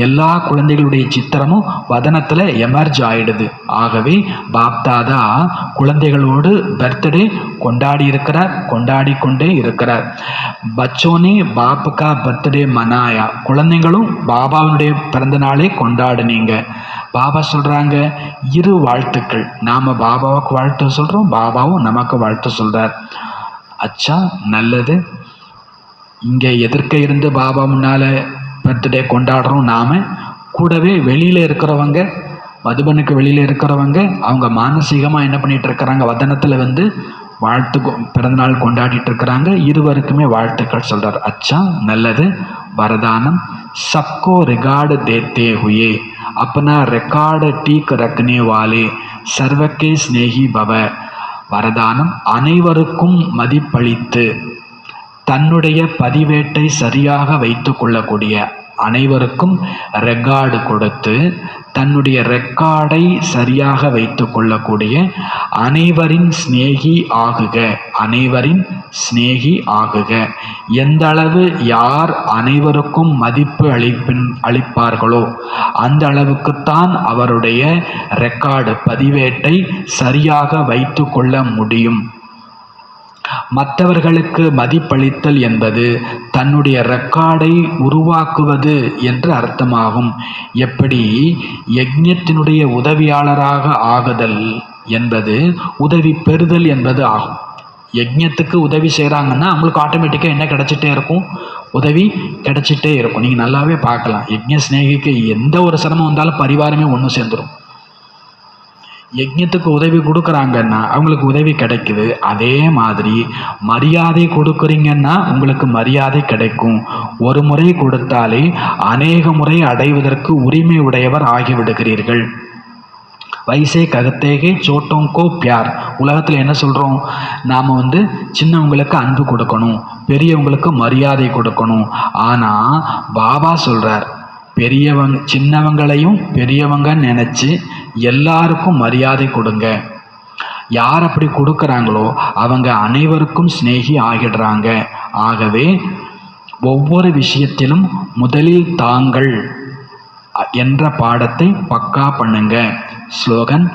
எல்லா குழந்தைகளுடைய சித்திரமும் வதனத்தில் எமர்ஜ் ஆயிடுது. ஆகவே பாப்தாதா குழந்தைகளோடு பர்த்டே கொண்டாடி கொண்டே இருக்கிறார். பச்சோனே பாப்புக்கா பர்த்டே மனாயா. குழந்தைங்களும் பாபாவினுடைய பிறந்த நாளை கொண்டாடுனீங்க. பாபா சொல்கிறாங்க, 2 வாழ்த்துக்கள். நாம் பாபாவுக்கு வாழ்த்து சொல்கிறோம், பாபாவும் நமக்கு வாழ்த்து சொல்கிறார். அச்சா, நல்லது. இங்கே எதிர்க்க இருந்து பாபா முன்னால் பர்த்டே கொண்டாடுறோம் நாம். கூடவே வெளியில் இருக்கிறவங்க, மதுபனுக்கு வெளியில் இருக்கிறவங்க, அவங்க மானசீகமாக என்ன பண்ணிகிட்டு இருக்கிறாங்க, வதனத்தில் வாழ்த்து பிறந்தநாள் கொண்டாடிட்டு இருக்கிறாங்க. இருவருக்குமே வாழ்த்துக்கள் சொல்கிறார். அச்சா, நல்லது. வரதானம் सबको रिकॉर्ड देते हुए अपना रिकॉर्ड ठीक रखने वाले सर्वके स्नेही பவ. வரதானம் அனைவருக்கும் மதிப்பளித்து தன்னுடைய பதிவேட்டை சரியாக வைத்து கொள்ளக்கூடிய, அனைவருக்கும் ரெக்கார்டு கொடுத்து தன்னுடைய ரெக்கார்டை சரியாக வைத்து கொள்ளக்கூடிய அனைவரின் சிநேகி ஆகுக, அனைவரின் சிநேகி ஆகுக. எந்த அளவு யார் அனைவருக்கும் மதிப்பு அளிப்பார்களோ அந்த அளவுக்குத்தான் அவருடைய ரெக்கார்டு பதிவேட்டை சரியாக வைத்து கொள்ள முடியும். மற்றவர்களுக்கு மதிப்பளித்தல் என்பது தன்னுடைய ரெக்கார்டை உருவாக்குவது என்று அர்த்தமாகும். எப்படி யஜ்ஞத்தினுடைய உதவியாளராக ஆகுதல் என்பது உதவி பெறுதல் என்பது ஆகும். யஜ்ஞத்துக்கு உதவி செய்கிறாங்கன்னா அவங்களுக்கு ஆட்டோமேட்டிக்காக என்ன கிடைச்சிட்டே இருக்கும், உதவி கிடைச்சிட்டே இருக்கும். நீங்கள் நல்லாவே பார்க்கலாம், யஜ்ஞ ஸ்நேகிக்கு எந்த ஒரு சிரமம் வந்தாலும் பரிவாரமே ஒன்று சேர்ந்துடும். யஜ்ஞத்துக்கு உதவி கொடுக்குறாங்கன்னா அவங்களுக்கு உதவி கிடைக்குது. அதே மாதிரி மரியாதை கொடுக்குறீங்கன்னா உங்களுக்கு மரியாதை கிடைக்கும். ஒரு முறை கொடுத்தாலே அநேக முறை அடைவதற்கு உரிமை உடையவர் ஆகிவிடுகிறீர்கள். வயசே ககத்தேகே சோட்டோங்கோ பியார். உலகத்தில் என்ன சொல்கிறோம், நாம் சின்னவங்களுக்கு அன்பு கொடுக்கணும், பெரியவங்களுக்கு மரியாதை கொடுக்கணும். ஆனால் பாபா சொல்கிறார், சின்னவங்களையும் பெரியவங்க நினச்சி எல்லாருக்கும் மரியாதை கொடுங்க. யார் அப்படி கொடுக்குறாங்களோ அவங்க அனைவருக்கும் சிநேகி ஆகிடுறாங்க. ஆகவே ஒவ்வொரு விஷயத்திலும் முதலில் தாங்கள் என்ற பாடத்தை பக்கா பண்ணுங்க. ஸ்லோகன்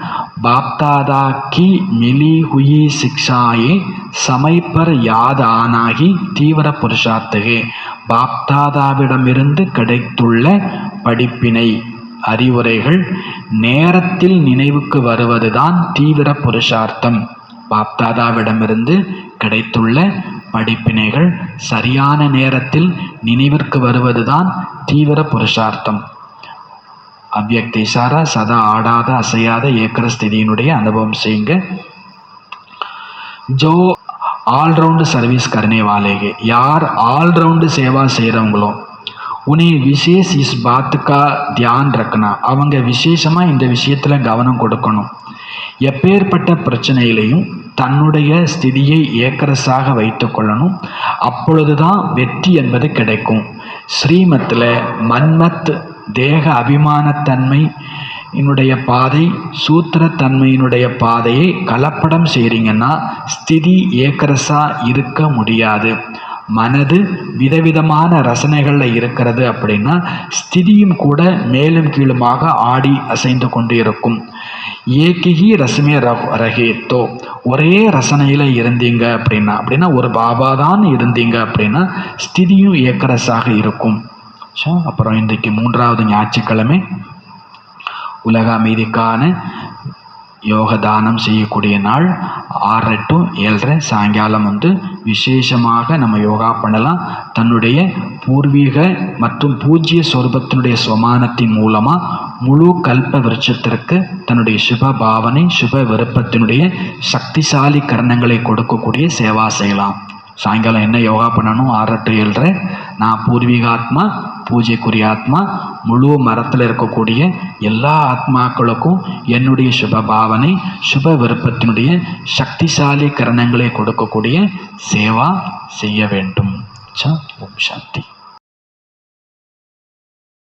பாப்தாதா கி மிலி ஹுயி சிக்ஷாயே சமை பர் யாத் ஆனாகி தீவிர புருஷார்த்தகே. பாப்தாதாவிடமிருந்து கிடைத்துள்ள படிப்பினை அறிவுரைகள் நேரத்தில் நினைவுக்கு வருவதுதான் தீவிர புருஷார்த்தம். பாப்தாதாவிடமிருந்து கிடைத்துள்ள படிப்பினைகள் சரியான நேரத்தில் நினைவிற்கு வருவதுதான் தீவிர புருஷார்த்தம். அவ்யக்த இஷாரா சதா ஆடாத அசையாத ஏக்கர ஸ்திதியினுடைய அனுபவம் செய்யுங்க. ஜோ ஆல்ரவுண்டு சர்வீஸ் கர்னே வாலேகே, யார் ஆல்ரவுண்டு சேவா செய்கிறவங்களோ உன்னை விசேஷ் இஸ் பாத்துக்கா தியான் ரக்கனா, அவங்க விசேஷமாக இந்த விஷயத்தில் கவனம் கொடுக்கணும். எப்பேற்பட்ட பிரச்சனையிலையும் தன்னுடைய ஸ்திதியை ஏக்கரசாக வைத்து கொள்ளணும். அப்பொழுதுதான் வெற்றி என்பது கிடைக்கும். ஸ்ரீமத்தில் மன்மத் தேக அபிமானத்தன்மை என்னுடைய பாதை, சூத்திரத்தன்மையினுடைய பாதையை கலப்படம் செய்கிறீங்கன்னா ஸ்திதி ஏக்கரசா இருக்க முடியாது. மனது விதவிதமான ரசனைகளில் இருக்கிறது அப்படின்னா ஸ்திதியும் கூட மேலும் கீழுமாக ஆடி அசைந்து கொண்டு இருக்கும். ஏகிஹி ரசமே ரகேத்தோ, ஒரே ரசனையில் இருந்தீங்க அப்படின்னா ஒரு பாபா தான் இருந்தீங்க அப்படின்னா ஸ்திதியும் ஏக்கரசாக இருக்கும். அப்புறம் இன்றைக்கு 3வது ஞாயிற்றுக்கிழமை உலக அமைதிக்கான யோக தானம் செய்யக்கூடிய நாள். 6 to 7:30 சாயங்காலம் விசேஷமாக நம்ம யோகா பண்ணலாம். தன்னுடைய பூர்வீக மற்றும் பூஜ்ய சொரூபத்தினுடைய சுமானத்தின் மூலமாக முழு கல்ப விருட்சத்திற்கு தன்னுடைய சுப பாவனை சுப விருப்பத்தினுடைய சக்திசாலி கரணங்களை கொடுக்கக்கூடிய சேவா செய்யலாம். சாயங்காலம் என்ன யோகா பண்ணணும், 6 to 7:30 நான் பூர்வீகாத்மா, பூஜைக்குரிய ஆத்மா, முழு மரத்தில் இருக்கக்கூடிய எல்லா ஆத்மாக்களுக்கும் என்னுடைய சுப பாவனை சுப விருப்பத்தினுடைய சக்திசாலி கரணங்களை கொடுக்கக்கூடிய சேவா செய்ய வேண்டும். ஓம் சாந்தி.